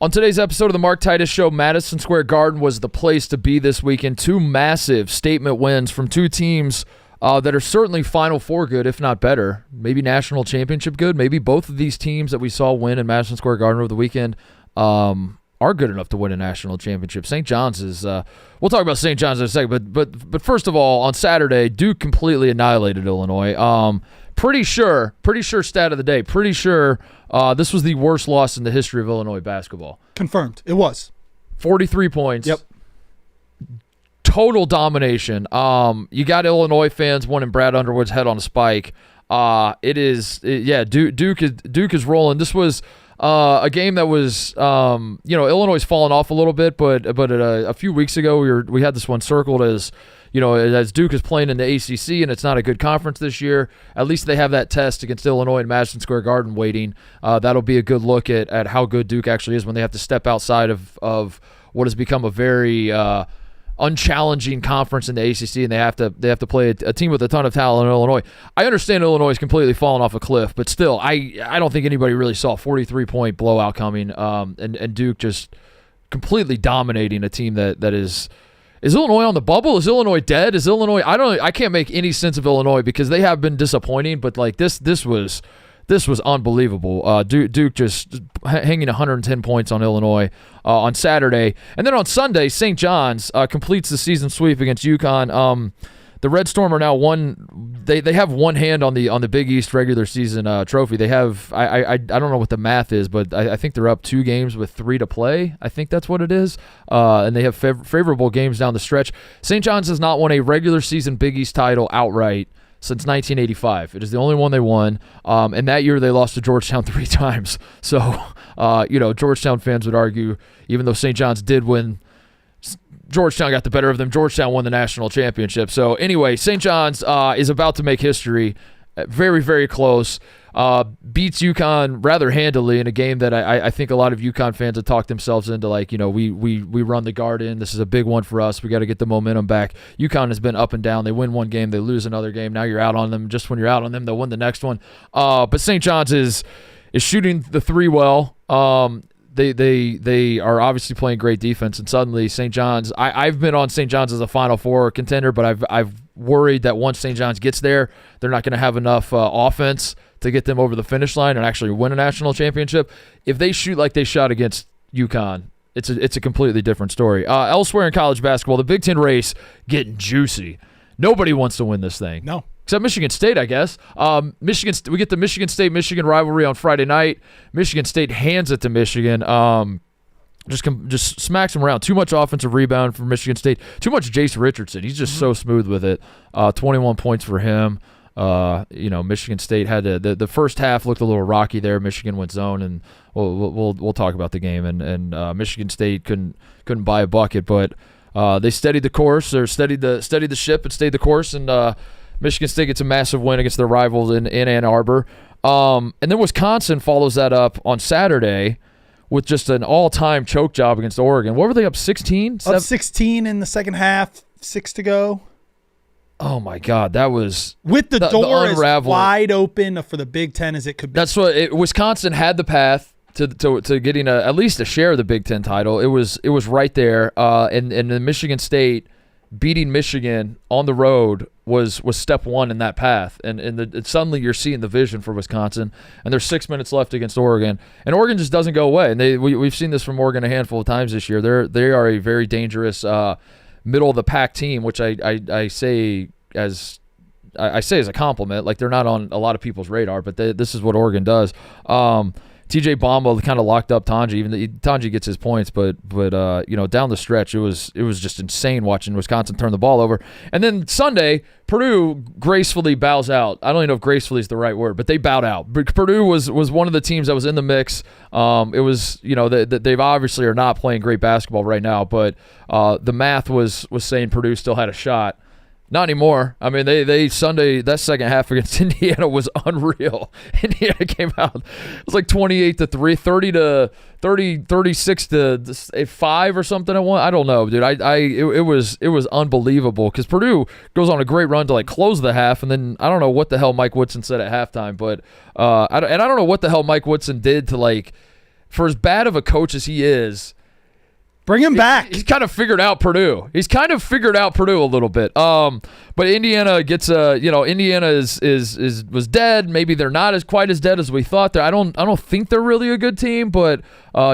On today's episode of the Mark Titus Show, Madison Square Garden was the place to be this weekend. Two massive statement wins from two teams that are certainly Final Four good, if not better. Maybe national championship good. Maybe both of these teams that we saw win in Madison Square Garden over the weekend are good enough to win a national championship. St. John's is we'll talk about St. John's in a second, but first of all, on Saturday, Duke completely annihilated Illinois. Pretty sure stat of the day, pretty sure this was the worst loss in the history of Illinois basketball. Confirmed. It was. 43 points. Yep. Total domination. You got Illinois fans wanting Brad Underwood's head on a spike. Duke is rolling. This was a game that was, Illinois fallen off a little bit, but a few weeks ago we had this one circled as, as Duke is playing in the ACC and it's not a good conference this year. At least they have that test against Illinois in Madison Square Garden waiting. That'll be a good look at how good Duke actually is when they have to step outside of what has become a very unchallenging conference in the ACC, and they have to play a team with a ton of talent in Illinois. I understand Illinois is completely fallen off a cliff, but still, I don't think anybody really saw a 43-point blowout coming, and Duke just completely dominating a team that is Illinois on the bubble? Is Illinois dead? Is Illinois? I can't make any sense of Illinois because they have been disappointing, but like this was unbelievable. Duke just hanging 110 points on Illinois on Saturday. And then on Sunday, St. John's completes the season sweep against UConn. The Red Storm are now they have one hand on the Big East regular season trophy. They have I don't know what the math is, but I think they're up 2 games with 3 to play. I think that's what it is. And they have favorable games down the stretch. St. John's has not won a regular season Big East title outright since 1985. It is the only one they won, and that year they lost to Georgetown 3 times. So, Georgetown fans would argue, even though St. John's did win, Georgetown got the better of them. Georgetown won the national championship. So, anyway, St. John's is about to make history. Very, very close. Beats UConn rather handily in a game that I think a lot of UConn fans have talked themselves into, we run the Garden. This is a big one for us. We got to get the momentum back. UConn has been up and down. They win one game, they lose another game. Now you're out on them. Just when you're out on them, they'll win the next one. But St. John's is shooting the 3 well. They are obviously playing great defense, and suddenly St. John's. I've been on St. John's as a Final Four contender, but I've worried that once St. John's gets there, they're not going to have enough offense to get them over the finish line and actually win a national championship. If they shoot like they shot against UConn, it's a completely different story. Elsewhere in college basketball, the Big Ten race getting juicy. Nobody wants to win this thing. No. Except Michigan State, I guess. We get the Michigan State-Michigan rivalry on Friday night. Michigan State hands it to Michigan. Just smacks them around. Too much offensive rebound for Michigan State. Too much Jace Richardson. He's just so smooth with it. 21 points for him. Michigan State had the first half looked a little rocky there. Michigan went zone, and we'll talk about the game. And Michigan State couldn't buy a bucket, but they steadied the course, or steadied the ship and stayed the course. And Michigan State gets a massive win against their rivals in Ann Arbor. And then Wisconsin follows that up on Saturday with just an all-time choke job against Oregon. What were they, up 16? Up 16 in the second half, 6 to go. Oh, my God. That was with the door as wide open for the Big Ten as it could be. That's what Wisconsin had the path to getting at least a share of the Big Ten title. It was right there. And the Michigan State beating Michigan on the road was step one in that path. And suddenly you're seeing the vision for Wisconsin. And there's 6 minutes left against Oregon. And Oregon just doesn't go away. And we've seen this from Oregon a handful of times this year. They are a very dangerous middle of the pack team, which I say as a compliment. Like, they're not on a lot of people's radar, but this is what Oregon does. TJ Bamba kind of locked up Tanji. Even Tanji gets his points, but down the stretch it was just insane watching Wisconsin turn the ball over. And then Sunday, Purdue gracefully bows out. I don't even know if gracefully is the right word, but they bowed out. Purdue was one of the teams that was in the mix. It was they've obviously are not playing great basketball right now, but the math was saying Purdue still had a shot. Not anymore. I mean, they Sunday, that second half against Indiana was unreal. Indiana came out, it was like 28-3, 36 to 5 or something at one. I don't know, dude. It was unbelievable because Purdue goes on a great run to like close the half, and then I don't know what the hell Mike Woodson said at halftime, but I don't know what the hell Mike Woodson did to like for as bad of a coach as he is, bring him back. He's kind of figured out Purdue. He's kind of figured out Purdue a little bit. But Indiana gets Indiana was dead. Maybe they're not quite as dead as we thought. I don't think they're really a good team, but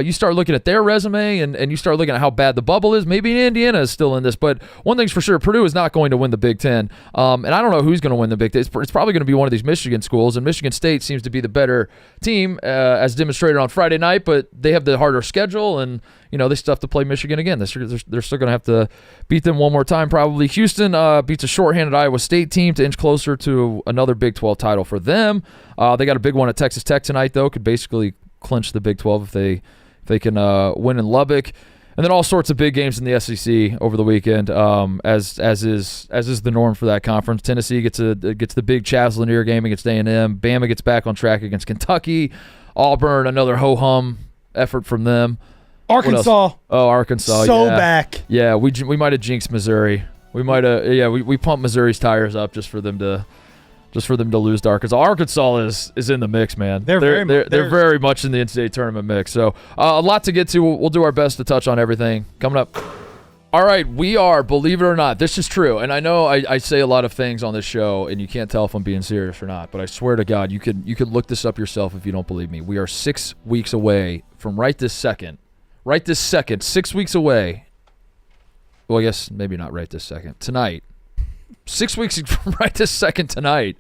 you start looking at their resume and you start looking at how bad the bubble is. Maybe Indiana is still in this, but one thing's for sure, Purdue is not going to win the Big Ten. And I don't know who's going to win the Big Ten. It's probably going to be one of these Michigan schools, and Michigan State seems to be the better team as demonstrated on Friday night, but they have the harder schedule, and they still have to play Michigan again. They're still going to have to beat them one more time probably. Houston beats a shorthanded Iowa State team to inch closer to another Big 12 title for them. They got a big one at Texas Tech tonight, though. Could basically clinch the Big 12 if they can win in Lubbock. And then all sorts of big games in the SEC over the weekend, as is the norm for that conference. Tennessee gets the big Chaz Lanier game against A&M. Bama gets back on track against Kentucky. Auburn, another ho-hum effort from them. Arkansas. Oh, Arkansas. Back. Yeah, we might have jinxed Missouri. We might have. Yeah, we pumped Missouri's tires up just for them to lose to Arkansas. Arkansas is in the mix, man. They're very much in the NCAA tournament mix. So a lot to get to. We'll do our best to touch on everything coming up. All right, we are, believe it or not, this is true. And I know I say a lot of things on this show, and you can't tell if I'm being serious or not. But I swear to God, you could look this up yourself if you don't believe me. We are 6 weeks away from right this second, 6 weeks away. Well, I guess maybe not right this second. Tonight. 6 weeks from right this second tonight.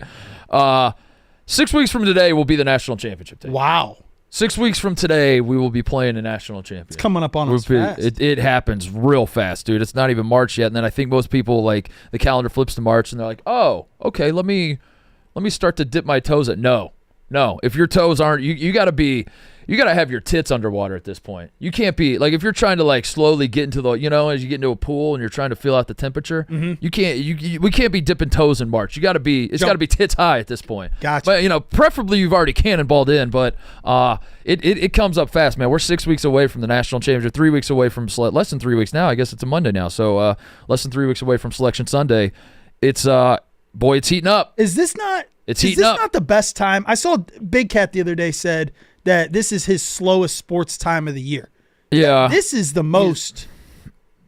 6 weeks from today will be the national championship day. Wow. 6 weeks from today, we will be playing a national championship. It's coming up on us fast. It happens real fast, dude. It's not even March yet. And then I think most people, like, the calendar flips to March, and they're like, oh, okay, let me start to dip my toes at. No. If your toes aren't, you got to have your tits underwater at this point. You can't be, like, if you're trying to, like, slowly get into the, as you get into a pool and you're trying to feel out the temperature, you can't, we can't be dipping toes in March. It's got to be tits high at this point. Gotcha. But, preferably you've already cannonballed in, but it comes up fast, man. We're 6 weeks away from the national championship, 3 weeks away from, less than 3 weeks now. I guess it's a Monday now. So, less than 3 weeks away from Selection Sunday. It's, boy, it's heating up. Is this not the best time? I saw Big Cat the other day said that this is his slowest sports time of the year. Yeah. This is the most.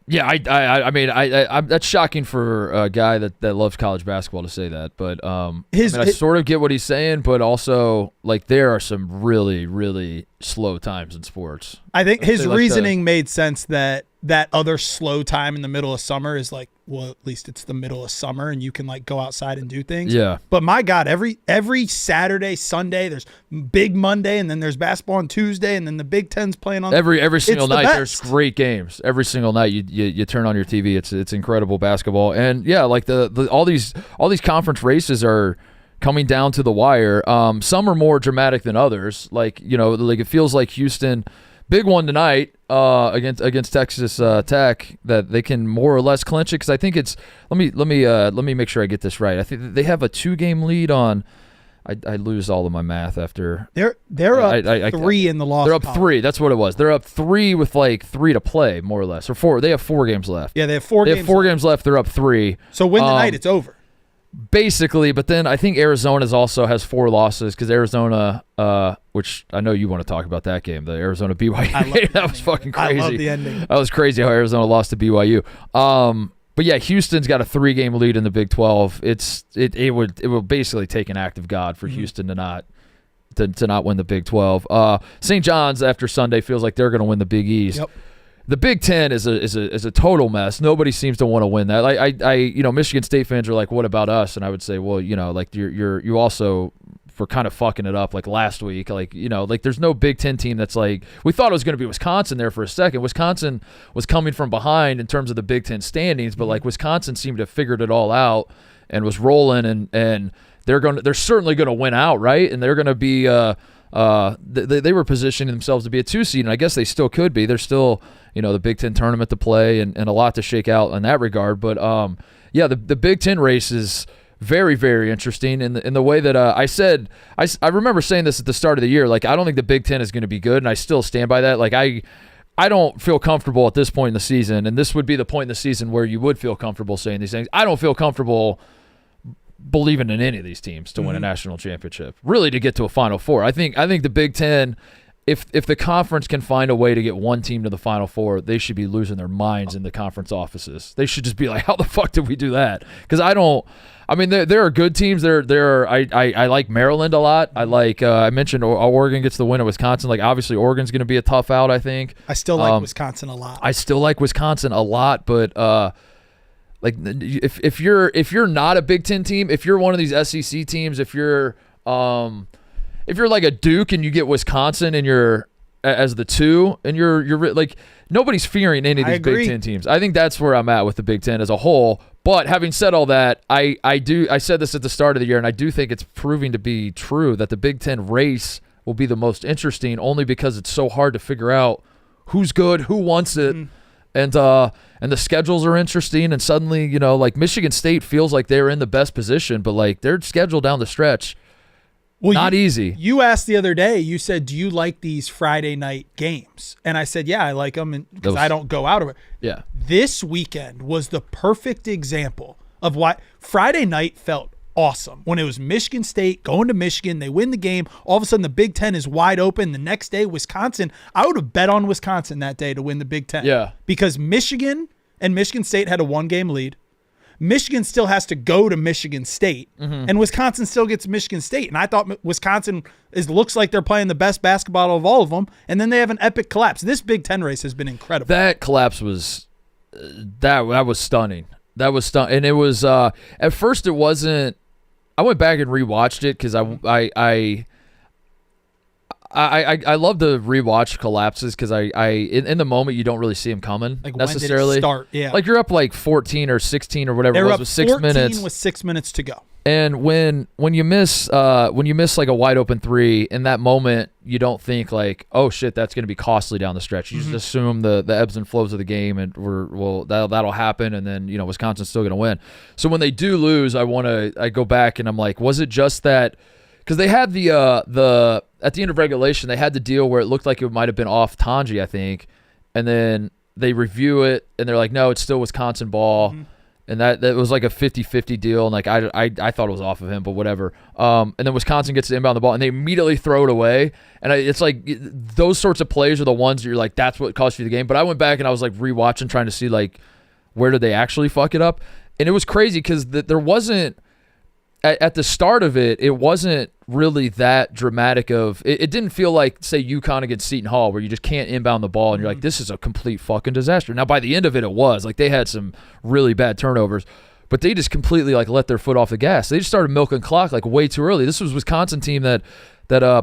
Yeah, I mean, that's shocking for a guy that loves college basketball to say that. But I sort of get what he's saying, but also, like, there are some really, really slow times in sports. I think his reasoning made sense that other slow time in the middle of summer is like, well, at least it's the middle of summer and you can, like, go outside and do things. Yeah. But my God, every Saturday, Sunday, there's big Monday, and then there's basketball on Tuesday, and then the Big Ten's playing on every single night. There's great games. Every single night you turn on your TV, it's incredible basketball. And yeah, like all these conference races are coming down to the wire. Some are more dramatic than others. Like, like it feels like Houston, big one tonight against Texas Tech, that they can more or less clinch it, because I think it's let me make sure I get this right. I think they have a 2-game lead on. I lose all of my math after. They're up 3 in the loss. They're up 3. That's what it was. They're up 3 with like 3 to play, more or less, or 4. They have 4 games left. Yeah, they have 4 games left. They're up 3. So win the night, it's over. Basically, but then I think Arizona also has 4 losses, because Arizona, which I know you want to talk about that game, the Arizona BYU game. That was fucking crazy. I love the ending. That was crazy how Arizona lost to BYU. But yeah, Houston's got a 3-game lead in the Big 12. It would basically take an act of God for Houston to not win the Big 12. St. John's after Sunday feels like they're going to win the Big East. Yep. The Big Ten is a total mess. Nobody seems to want to win that. I Michigan State fans are like, what about us? And I would say, well, like you also, for kind of fucking it up like last week, like, like there's no Big Ten team that's like, we thought it was going to be Wisconsin there for a second. Wisconsin was coming from behind in terms of the Big Ten standings, but like Wisconsin seemed to have figured it all out and was rolling, and they're certainly going to win out, right? And they're going to be they were positioning themselves to be a 2 seed, and I guess they still could be. They're still, the Big Ten tournament to play and a lot to shake out in that regard. But yeah, the Big Ten race is very, very interesting in the way that I remember saying this at the start of the year. Like, I don't think the Big Ten is going to be good, and I still stand by that. Like, I don't feel comfortable at this point in the season, and this would be the point in the season where you would feel comfortable saying these things. I don't feel comfortable believing in any of these teams to win a national championship, really, to get to a Final Four. I think the Big Ten if the conference can find a way to get one team to the Final Four, they should be losing their minds in the conference offices. They should just be like, how the fuck did we do that? Because there are good teams. I like Maryland a lot. I like I mentioned Oregon gets the win at Wisconsin. Like obviously Oregon's going to be a tough out. I think I still like Wisconsin a lot. I still like Wisconsin a lot, but like if you're not a Big Ten team, if you're one of these SEC teams, if you're like a Duke and you get Wisconsin and you're as the 2 and you're like nobody's fearing any of these Big Ten teams. I think that's where I'm at with the Big Ten as a whole. But having said all that, I said this at the start of the year, and I do think it's proving to be true that the Big Ten race will be the most interesting, only because it's so hard to figure out who's good, who wants it, and the schedules are interesting. And suddenly, like Michigan State feels like they're in the best position, but like their schedule down the stretch. Well, not easy. You asked the other day, you said, do you like these Friday night games? And I said, yeah, I like them because I don't go out of it. Yeah. This weekend was the perfect example of why Friday night felt awesome. When it was Michigan State going to Michigan, they win the game. All of a sudden, the Big Ten is wide open. The next day, Wisconsin. I would have bet on Wisconsin that day to win the Big Ten. Yeah. Because Michigan and Michigan State had a 1-game lead. Michigan still has to go to Michigan State, and Wisconsin still gets Michigan State. And I thought Wisconsin looks like they're playing the best basketball of all of them, and then they have an epic collapse. This Big Ten race has been incredible. That collapse was that was stunning. That was stunning, and it was at first it wasn't. I went back and rewatched it because I love to rewatch collapses because in the moment you don't really see them coming necessarily. When did it start? Yeah. Like you're up like 14 or 16 or whatever it was with 6 minutes. With 6 minutes to go. And when you miss like a wide open 3 in that moment, you don't think like, oh shit, that's going to be costly down the stretch. You just assume the ebbs and flows of the game, and that'll happen, and then Wisconsin's still going to win. So when they do lose, I go back and I'm like, was it just that? Because they had the at the end of regulation, they had the deal where it looked like it might have been off Tanji, I think, and then they review it and they're like, no, it's still Wisconsin ball, and that was like a 50-50 deal, and like I thought it was off of him, but whatever. And then Wisconsin gets to inbound the ball and they immediately throw it away, and it's like those sorts of plays are the ones that you're like, that's what cost you the game. But I went back and I was like rewatching, trying to see like where did they actually fuck it up, and it was crazy because there wasn't. At the start of it, it wasn't really that dramatic of it didn't feel like, say, UConn against Seton Hall where you just can't inbound the ball and you're like, this is a complete fucking disaster. Now, by the end of it was. Like, they had some really bad turnovers, but they just completely like let their foot off the gas. They just started milking clock like way too early. This was Wisconsin team that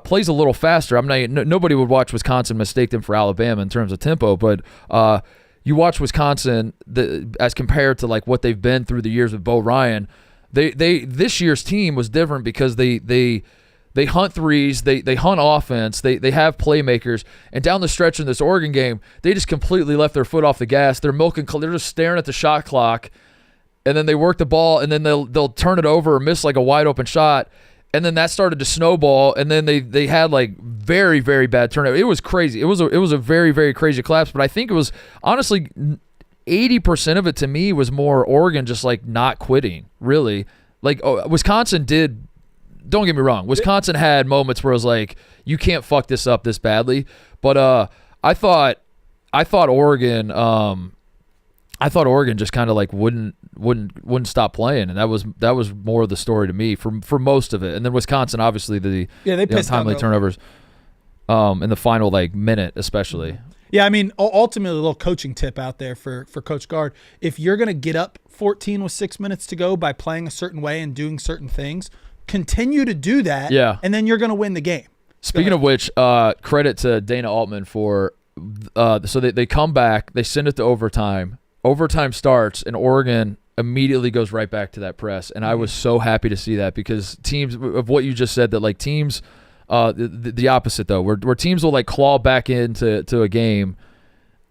plays a little faster. Nobody would watch Wisconsin mistake them for Alabama in terms of tempo, but you watch Wisconsin as compared to like what they've been through the years with Bo Ryan. They this year's team was different because they hunt threes, they hunt offense, they have playmakers, and down the stretch in this Oregon game, they just completely left their foot off the gas. They're just staring at the shot clock, and then they work the ball, and then they'll turn it over or miss like a wide open shot, and then that started to snowball, and then they had like very, very bad turnover. It was crazy. It was a very, very crazy collapse, but I think it was honestly 80% of it to me was more Oregon just like not quitting, really. Like Wisconsin did, don't get me wrong, Wisconsin had moments where it was like, you can't fuck this up this badly. But I thought Oregon just kind of like wouldn't stop playing, and that was more of the story to me for most of it. And then Wisconsin, obviously they timely turnovers in the final like minute especially. Yeah, I mean, ultimately, a little coaching tip out there for Coach Gard. If you're going to get up 14 with 6 minutes to go by playing a certain way and doing certain things, continue to do that, and then you're going to win the game. Speaking of which, credit to Dana Altman for so they come back, they send it to overtime. Overtime starts, and Oregon immediately goes right back to that press. And I was so happy to see that because teams, of what you just said, that like teams – the opposite though, where teams will like claw back into a game,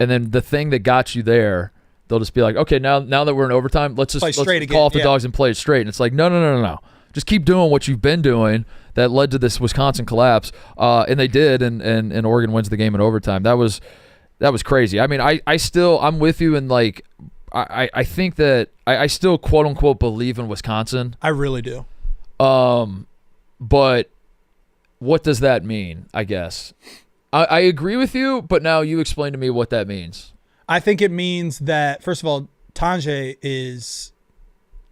and then the thing that got you there, they'll just be like, okay, now that we're in overtime, let's call off the dogs and play it straight. And it's like, no, just keep doing what you've been doing that led to this Wisconsin collapse, and they did, and Oregon wins the game in overtime. That was crazy. I mean, I'm with you, and like I think that I still quote unquote believe in Wisconsin. I really do. But what does that mean, I guess? I agree with you, but now you explain to me what that means. I think it means that, first of all, Tanjay is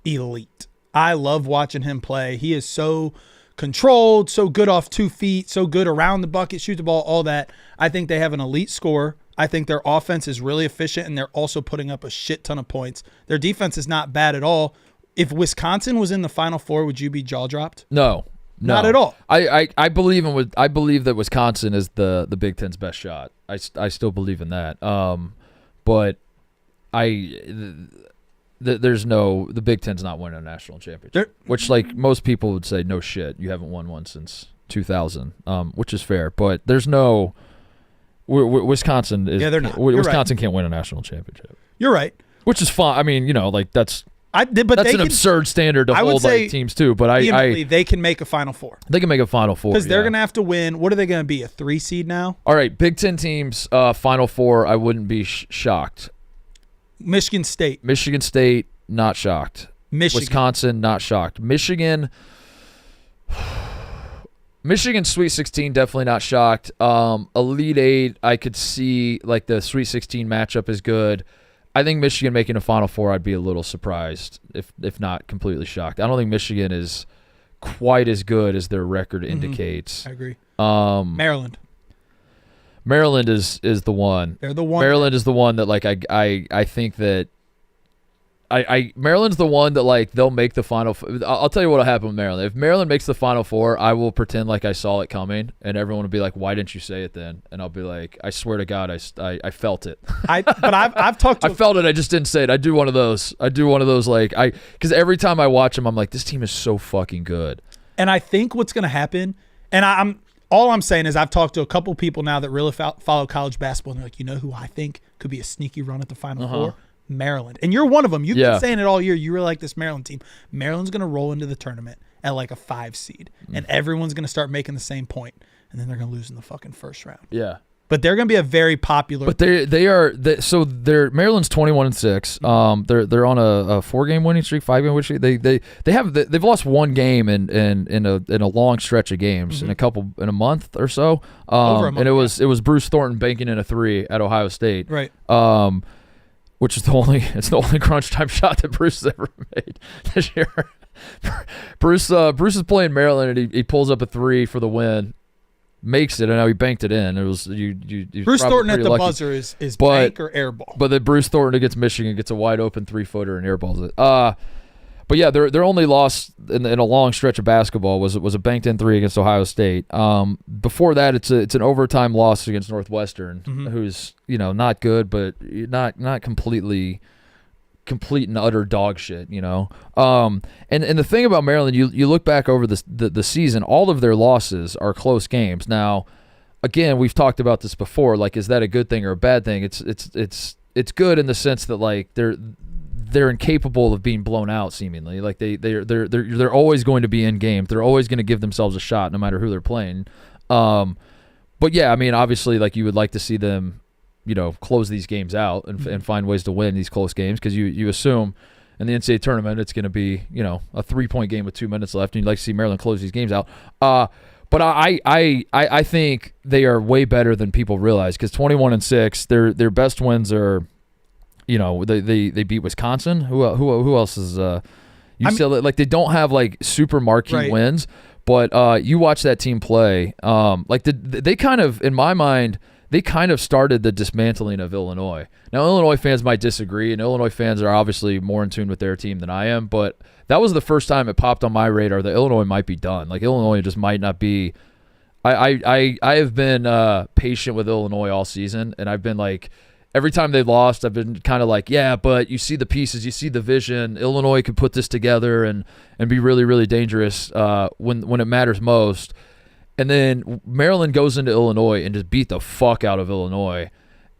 elite. I love watching him play. He is so controlled, so good off 2 feet, so good around the bucket, shoot the ball, all that. I think they have an elite scorer. I think their offense is really efficient, and they're also putting up a shit ton of points. Their defense is not bad at all. If Wisconsin was in the Final Four, would you be jaw dropped? No. Not at all. I believe that Wisconsin is the Big Ten's best shot. I still believe in that. But the Big Ten's not winning a national championship. Which, like, most people would say, no shit, you haven't won one since 2000. Which is fair, but there's no Wisconsin is. Yeah, they're not. Wisconsin can't win a national championship. You're right. Which is fine. I mean, like that's. But that's an absurd standard to hold like teams too. But they can make a Final Four. They can make a Final Four because they're going to have to win. What are they going to be? A 3 seed now? All right, Big Ten teams, Final Four. I wouldn't be shocked. Michigan State, not shocked. Wisconsin, not shocked. Michigan, Sweet 16, definitely not shocked. Elite 8, I could see like the Sweet 16 matchup is good. I think Michigan making a Final Four, I'd be a little surprised, if not completely shocked. I don't think Michigan is quite as good as their record indicates. I agree. Maryland is the one. They're the one. Maryland is the one that like I think that Maryland's the one that like they'll make the Final. I'll tell you what'll happen with Maryland. If Maryland makes the Final Four, I will pretend like I saw it coming, and everyone will be like, "Why didn't you say it then?" And I'll be like, "I swear to God, I felt it." I've talked. I felt it. I just didn't say it. I do one of those like because every time I watch them, I'm like, this team is so fucking good. And I think what's going to happen, and all I'm saying is I've talked to a couple people now that really follow college basketball, and they're like, you know who I think could be a sneaky run at the Final Four? Maryland. And you're one of them. You've been saying it all year. You really like this Maryland team. Maryland's going to roll into the tournament at like a 5 seed, and everyone's going to start making the same point, and then they're going to lose in the fucking first round. Yeah. But they're going to be a very popular. But they're Maryland's 21-6. They're on a 4-game winning streak, 5-game winning streak. They've lost 1 game in a long stretch of games in a month or so. Over a month, and it was Bruce Thornton banking in a 3 at Ohio State. Right. Which is the only crunch time shot that Bruce has ever made this year. Bruce is playing Maryland, and he pulls up a 3 for the win, makes it, and now he banked it in. It was you Bruce Thornton at the lucky. Buzzer is bank or air ball. But then Bruce Thornton against Michigan gets a wide open 3-footer and airballs it. But yeah, their only loss in a long stretch of basketball was a banked in 3 against Ohio State. Before that, it's an overtime loss against Northwestern, who's not good, but not complete and utter dog shit. And the thing about Maryland, you look back over the season, all of their losses are close games. Now, again, we've talked about this before. Like, is that a good thing or a bad thing? It's good in the sense that like they're incapable of being blown out. Seemingly, like they're always going to be in games. They're always going to give themselves a shot, no matter who they're playing. But yeah, I mean, obviously, like you would like to see them, close these games out and find ways to win these close games because you assume in the NCAA tournament it's going to be a 3-point game with 2 minutes left, and you'd like to see Maryland close these games out. But I think they are way better than people realize because 21-6, their best wins are. They beat Wisconsin. Who else is UCLA? Like they don't have like super marquee wins, but you watch that team play. Like they kind of, in my mind, they kind of started the dismantling of Illinois. Now Illinois fans might disagree, and Illinois fans are obviously more in tune with their team than I am. But that was the first time it popped on my radar that Illinois might be done. Like Illinois just might not be. I have been patient with Illinois all season, and I've been like. Every time they lost, I've been kind of like, yeah, but you see the pieces, you see the vision. Illinois could put this together and be really, really dangerous when it matters most. And then Maryland goes into Illinois and just beat the fuck out of Illinois.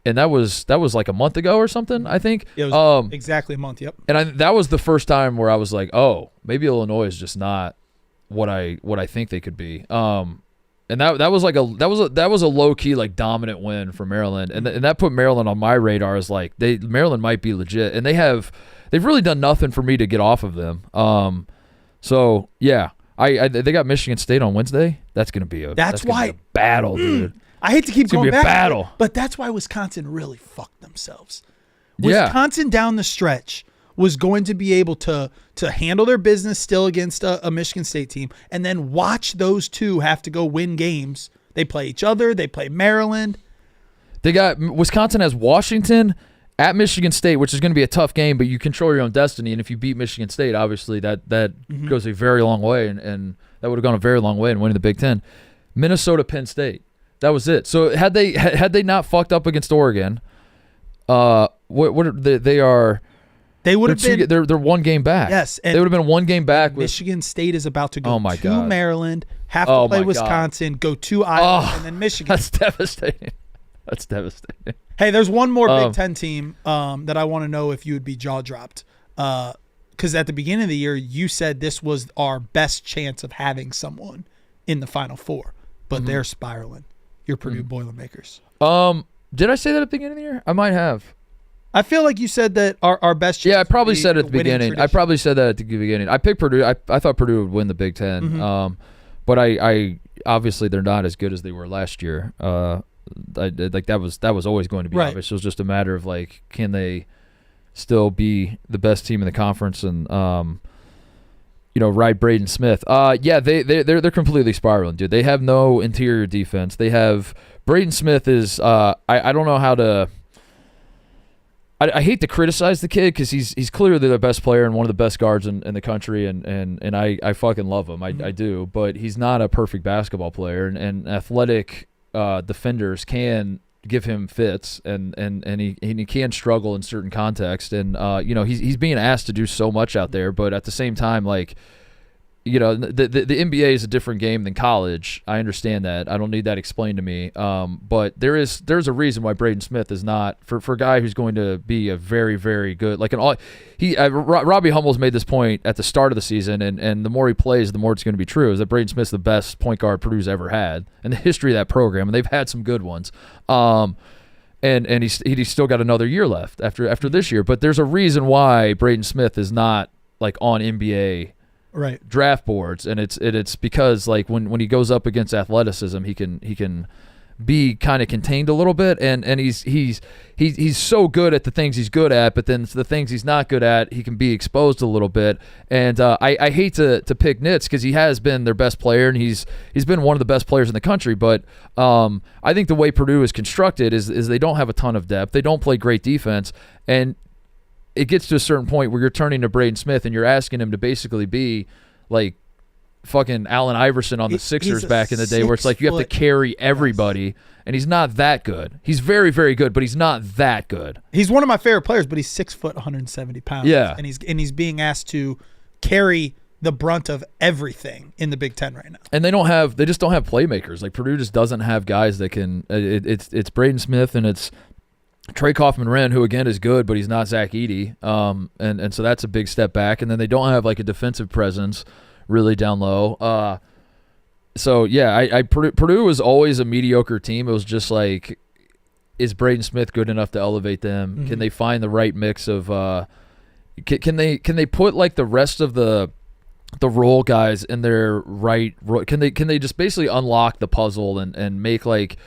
And that was like a month ago or something, I think. It was exactly a month, yep. And that was the first time where I was like, oh, maybe Illinois is just not what I think they could be. And that was a low key like dominant win for Maryland, and that put Maryland on my radar as like Maryland might be legit, and they've really done nothing for me to get off of them. So yeah, they got Michigan State on Wednesday. That's gonna be a battle, dude. I hate to keep going be a back, battle. but that's why Wisconsin really fucked themselves. Yeah. Wisconsin down the stretch was going to be able to handle their business still against a Michigan State team, and then watch those two have to go win games. They play each other. They play Maryland. They got Wisconsin has Washington at Michigan State, which is going to be a tough game, but you control your own destiny. And if you beat Michigan State, obviously that goes a very long way, and that would have gone a very long way in winning the Big Ten. Minnesota, Penn State. That was it. So had they not fucked up against Oregon, what are they are. They would have been. They're one game back. Yes, they would have been one game back. Michigan State is about to go my to God. Maryland, have to play Wisconsin, go to Iowa, and then Michigan. That's devastating. That's devastating. Hey, there's one more Big Ten team that I want to know if you would be jaw dropped. Because at the beginning of the year, you said this was our best chance of having someone in the Final Four, but they're spiraling. Your Purdue Boilermakers. Did I say that at the beginning of the year? I might have. I feel like you said that our best chance. Yeah, I probably said it at the beginning. Tradition. I probably said that at the beginning. I picked Purdue. I thought Purdue would win the Big Ten. But I obviously they're not as good as they were last year. That was always going to be obvious. It was just a matter of like, can they still be the best team in the conference and ride Braden Smith. They're completely spiraling, dude. They have no interior defense. They have Braden Smith is I don't know how to. I hate to criticize the kid because he's clearly the best player and one of the best guards in the country, and I fucking love him. I do, but he's not a perfect basketball player, and athletic defenders can give him fits, and he can struggle in certain contexts, and he's being asked to do so much out there, but at the same time, like, the NBA is a different game than college. I understand that. I don't need that explained to me. But there's a reason why Braden Smith is not for a guy who's going to be a very, very good Robbie Hummel's made this point at the start of the season, and the more he plays, the more it's going to be true. Is that Braden Smith's the best point guard Purdue's ever had in the history of that program, and they've had some good ones. And he's still got another year left after this year. But there's a reason why Braden Smith is not like on NBA draft boards, and it's because like when he goes up against athleticism, he can be kind of contained a little bit, and he's so good at the things he's good at, but then the things he's not good at, he can be exposed a little bit. And I hate to pick nits because he has been their best player, and he's been one of the best players in the country. But I think the way Purdue is constructed is they don't have a ton of depth. They don't play great defense, and it gets to a certain point where you're turning to Braden Smith and you're asking him to basically be like fucking Allen Iverson on the Sixers back in the day, where it's like you have to carry everybody, and he's not that good. He's very, very good, but he's not that good. He's one of my favorite players, but he's 6 foot, 170 pounds. Yeah, and he's being asked to carry the brunt of everything in the Big Ten right now. And they just don't have playmakers. Like Purdue just doesn't have guys that can. It's Braden Smith and it's Trey Kaufman-Renn, who again is good, but he's not Zach Edey, and so that's a big step back. And then they don't have like a defensive presence really down low. So yeah, Purdue was always a mediocre team. It was just like, is Braden Smith good enough to elevate them? Mm-hmm. Can they find the right mix of? Can they put like the rest of the role guys in their right? Can they just basically unlock the puzzle and make like,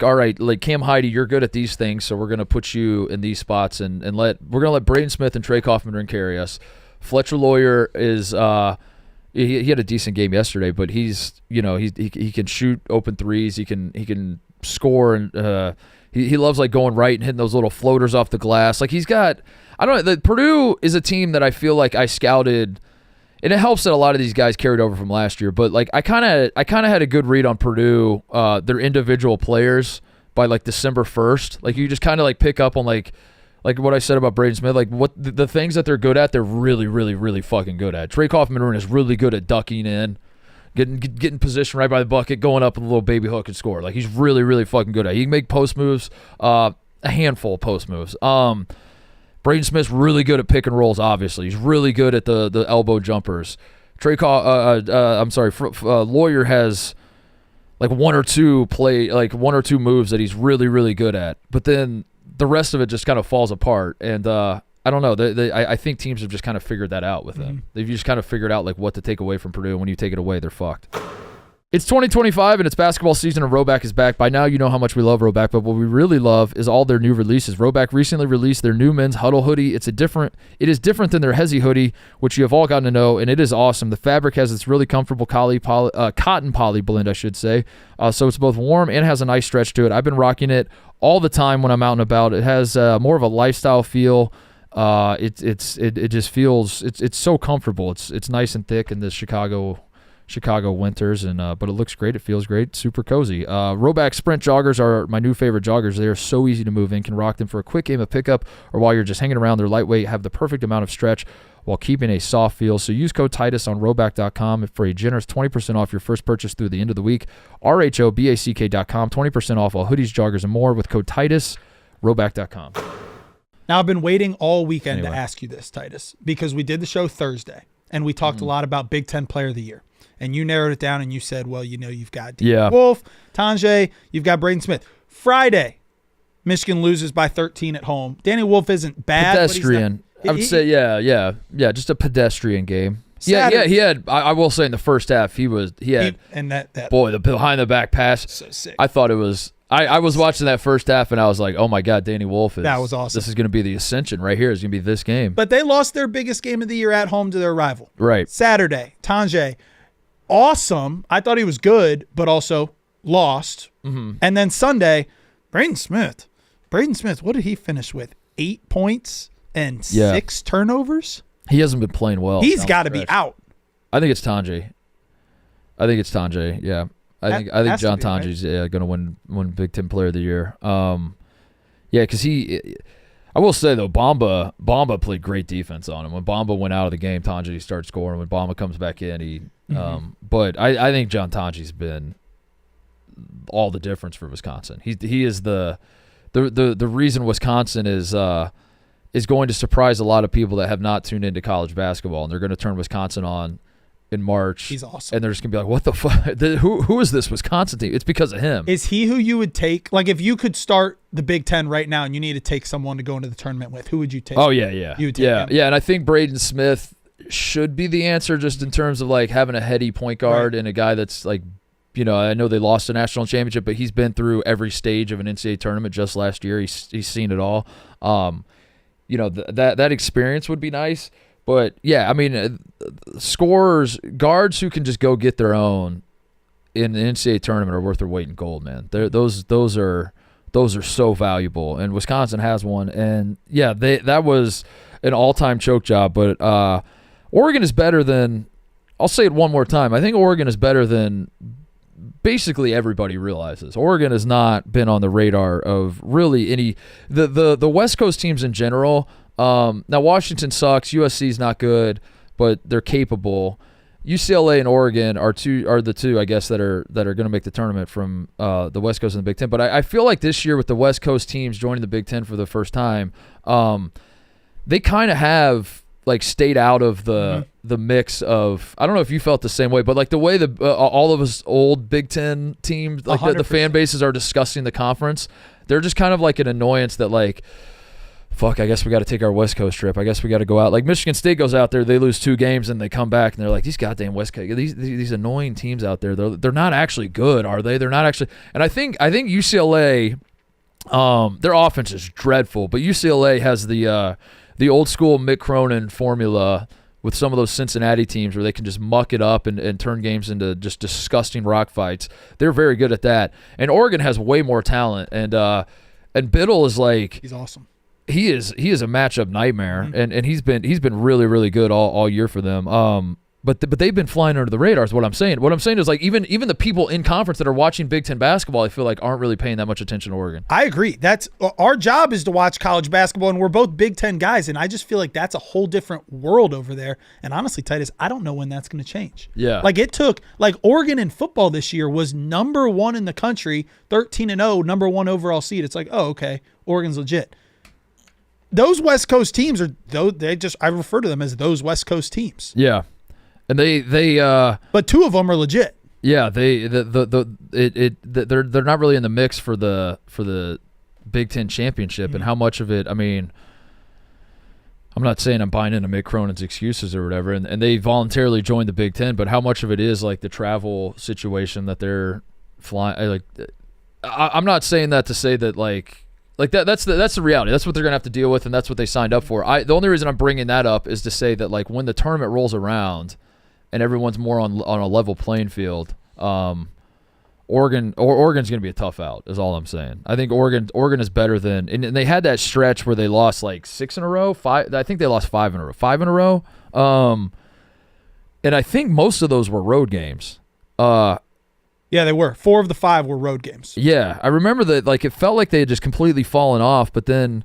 all right, like Cam Heide, you're good at these things, so we're gonna put you in these spots and we're gonna let Braden Smith and Trey Kaufman carry us. Fletcher Lawyer is he had a decent game yesterday, but he's he can shoot open threes, he can score, and he loves like going right and hitting those little floaters off the glass. Like he's got, I don't know, Purdue is a team that I feel like I scouted. And it helps that a lot of these guys carried over from last year, but like I kind of had a good read on Purdue, their individual players by like December 1st. Like you just kind of like pick up on like what I said about Braden Smith, like what the things that they're good at, they're really, really, really fucking good at. Trey Kaufman-Renn is really good at ducking in, getting position right by the bucket, going up with a little baby hook and score. Like he's really, really fucking good at it. He can make post moves, a handful of post moves. Braden Smith's really good at pick and rolls, obviously. He's really good at the elbow jumpers. Lawyer has like one or two moves that he's really, really good at. But then the rest of it just kind of falls apart. And I don't know. I think teams have just kind of figured that out with him. They've just kind of figured out like what to take away from Purdue. When you take it away, they're fucked. It's 2025 and it's basketball season and Rhoback is back. By now you know how much we love Rhoback, but what we really love is all their new releases. Rhoback recently released their new men's huddle hoodie. It is different than their Hezi hoodie, which you have all gotten to know, and it is awesome. The fabric has this really comfortable cotton poly blend, I should say. So it's both warm and has a nice stretch to it. I've been rocking it all the time when I'm out and about. It has more of a lifestyle feel. It just feels it's so comfortable. It's nice and thick in the Chicago winters, and but it looks great. It feels great. Super cozy. Rhoback Sprint joggers are my new favorite joggers. They are so easy to move in. Can rock them for a quick game of pickup or while you're just hanging around. They're lightweight, have the perfect amount of stretch while keeping a soft feel. So use code Titus on Rhoback.com for a generous 20% off your first purchase through the end of the week. RHOBACK.com, 20% off all hoodies, joggers, and more with code Titus. Rhoback.com. Now, I've been waiting all weekend to ask you this, Titus, because we did the show Thursday, and we talked a lot about Big Ten Player of the Year. And you narrowed it down and you said, well, you've got Danny Wolf, Tanjay, you've got Braden Smith. Friday, Michigan loses by 13 at home. Danny Wolf isn't bad. Pedestrian. I would say, yeah, just a pedestrian game. Saturday. He had. I will say in the first half, he had. And that boy, the behind the back pass. So sick. I thought it was. I was watching that first half and I was like, oh my God, Danny Wolf is. That was awesome. This is going to be the ascension right here. It's going to be this game. But they lost their biggest game of the year at home to their rival. Right. Saturday, Tanjay. Awesome. I thought he was good, but also lost. Mm-hmm. And then Sunday, Braden Smith, what did he finish with? 8 points and 6 turnovers? He hasn't been playing well. He's got to be out. I think it's Tanjay. Yeah. I think John Tanjay's going to win Big Ten Player of the Year. Because I will say, though, Bamba played great defense on him. When Bamba went out of the game, Tanjay started scoring. When Bamba comes back in, but I think John Tanjay's been all the difference for Wisconsin. He is the reason Wisconsin is going to surprise a lot of people that have not tuned into college basketball, and they're going to turn Wisconsin on in March. He's awesome. And they're just going to be like, what the fuck? Who is this Wisconsin team? It's because of him. Is he who you would take? Like, if you could start the Big Ten right now and you need to take someone to go into the tournament with, who would you take? Oh, yeah. You would take him? Yeah, and I think Braden Smith should be the answer just in terms of, like, having a heady point guard and a guy that's, like, I know they lost a national championship, but he's been through every stage of an NCAA tournament just last year. He's seen it all. That experience would be nice. But, yeah, I mean, scorers, guards who can just go get their own in the NCAA tournament are worth their weight in gold, man. Those are so valuable, and Wisconsin has one. And, yeah, that was an all-time choke job. But Oregon is better than – I'll say it one more time. I think Oregon is better than basically everybody realizes. Oregon has not been on the radar of really any – the West Coast teams in general – now Washington sucks. USC is not good, but they're capable. UCLA and Oregon are the two, I guess, that are going to make the tournament from the West Coast and the Big Ten. But I feel like this year with the West Coast teams joining the Big Ten for the first time, they kind of have like stayed out of the mix of. I don't know if you felt the same way, but like the way all of us old Big Ten teams, like the fan bases are discussing the conference, they're just kind of like an annoyance that like. Fuck, I guess we got to take our West Coast trip. I guess we got to go out. Like Michigan State goes out there, they lose 2 games, and they come back, and they're like, these goddamn West Coast, these annoying teams out there, they're not actually good, are they? They're not actually. And I think UCLA, their offense is dreadful, but UCLA has the old school Mick Cronin formula with some of those Cincinnati teams where they can just muck it up and turn games into just disgusting rock fights. They're very good at that. And Oregon has way more talent, and Biddle is like, he's awesome. He is a matchup nightmare, and he's been really, really good all year for them. But they've been flying under the radar is what I'm saying. What I'm saying is like even the people in conference that are watching Big Ten basketball, I feel like aren't really paying that much attention to Oregon. I agree. That's our job is to watch college basketball, and we're both Big Ten guys, and I just feel like that's a whole different world over there. And honestly, Titus, I don't know when that's going to change. Yeah, like it took Oregon in football this year was number 1 in the country, 13-0, number 1 overall seed. It's like, oh, okay, Oregon's legit. Those West Coast teams I refer to them as those West Coast teams. Yeah, and they but 2 of them are legit. Yeah, they're not really in the mix for the Big Ten championship, and how much of it? I mean, I'm not saying I'm buying into Mick Cronin's excuses or whatever, and they voluntarily joined the Big Ten, but how much of it is like the travel situation that they're flying? I'm not saying that to say that like that's the reality. That's what they're gonna have to deal with, and that's what they signed up for. The only reason I'm bringing that up is to say that like when the tournament rolls around, and everyone's more on a level playing field, Oregon's gonna be a tough out. Is all I'm saying. I think Oregon is better than, and they had that stretch where they lost like 6 in a row. I think they lost 5 in a row. And I think most of those were road games. Yeah, they were. 4 of the 5 were road games. Yeah, I remember that. Like it felt like they had just completely fallen off, but then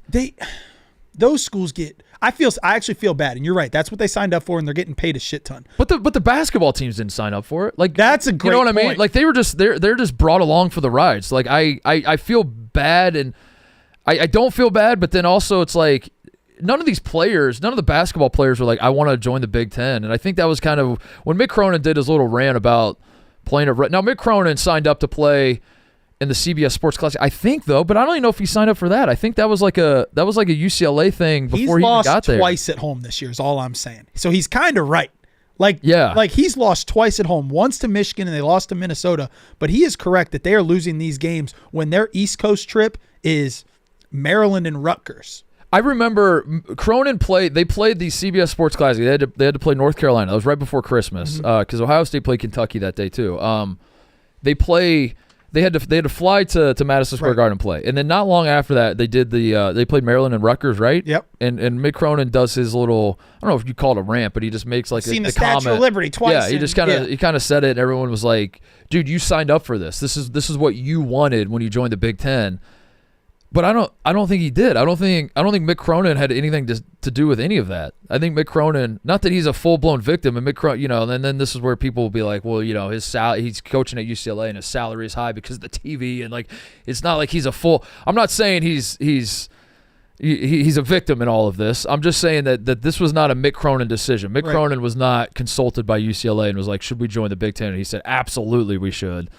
those schools get. I actually feel bad, and you're right. That's what they signed up for, and they're getting paid a shit ton. But the basketball teams didn't sign up for it. Like that's a great. You know what point. I mean? Like they were just they're just brought along for the rides. Like I feel bad, and I don't feel bad, but then also it's like none of the basketball players were like, I want to join the Big Ten, and I think that was kind of when Mick Cronin did his little rant about playing a. Now Mick Cronin signed up to play in the CBS Sports Classic, I think though, but I don't even know if he signed up for that. I think that was like a UCLA thing before he even got there. He's lost twice at home this year is all I'm saying. So he's kind of right. Like he's lost twice at home, once to Michigan and they lost to Minnesota. But he is correct that they are losing these games when their East Coast trip is Maryland and Rutgers. I remember Cronin played the CBS Sports Classic. They had to play North Carolina. That was right before Christmas because Ohio State played Kentucky that day too. They had to fly to Madison Square Garden and play, and then not long after that, they played Maryland and Rutgers, right? Yep. And Mick Cronin does his little, I don't know if you call it a rant, but he just makes like seen a the Statue comment. of Liberty twice. Yeah, he just kind of said it, and everyone was like, "Dude, you signed up for this. This is what you wanted when you joined the Big Ten." But I don't think he did. I don't think Mick Cronin had anything to do with any of that. I think Mick Cronin, not that he's a full blown victim, and Mick Cronin, and then this is where people will be like, well, he's coaching at UCLA and his salary is high because of the TV, and like it's not like he's a full. I'm not saying he's a victim in all of this. I'm just saying that this was not a Mick Cronin decision. Mick Cronin was not consulted by UCLA and was like, should we join the Big Ten? And he said, absolutely, we should.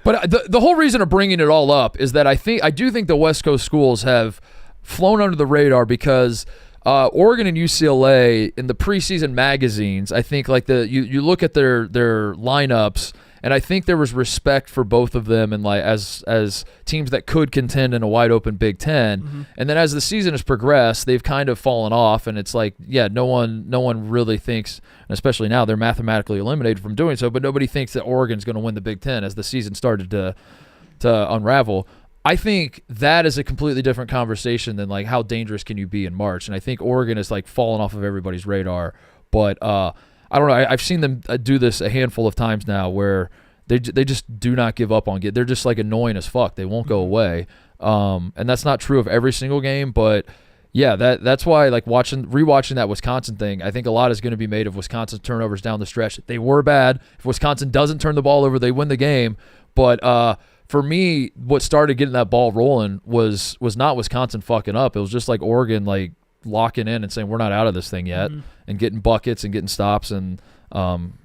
But the whole reason of bringing it all up is that I do think the West Coast schools have flown under the radar because Oregon and UCLA in the preseason magazines, I think like you look at their lineups, and I think there was respect for both of them and like as teams that could contend in a wide open Big Ten. Mm-hmm. And then as the season has progressed, they've kind of fallen off, and it's like, yeah, no one really thinks, and especially now they're mathematically eliminated from doing so, but nobody thinks that Oregon's going to win the Big Ten as the season started to unravel. I think that is a completely different conversation than like how dangerous can you be in March, and I think Oregon is like fallen off of everybody's radar, but I don't know. I've seen them do this a handful of times now where they just do not give up on it. They're just like annoying as fuck. They won't go away. And that's not true of every single game, but yeah, that's why like rewatching that Wisconsin thing, I think a lot is going to be made of Wisconsin's turnovers down the stretch. They were bad. If Wisconsin doesn't turn the ball over, they win the game. But for me, what started getting that ball rolling was not Wisconsin fucking up. It was just like Oregon like locking in and saying we're not out of this thing yet, and getting buckets and getting stops and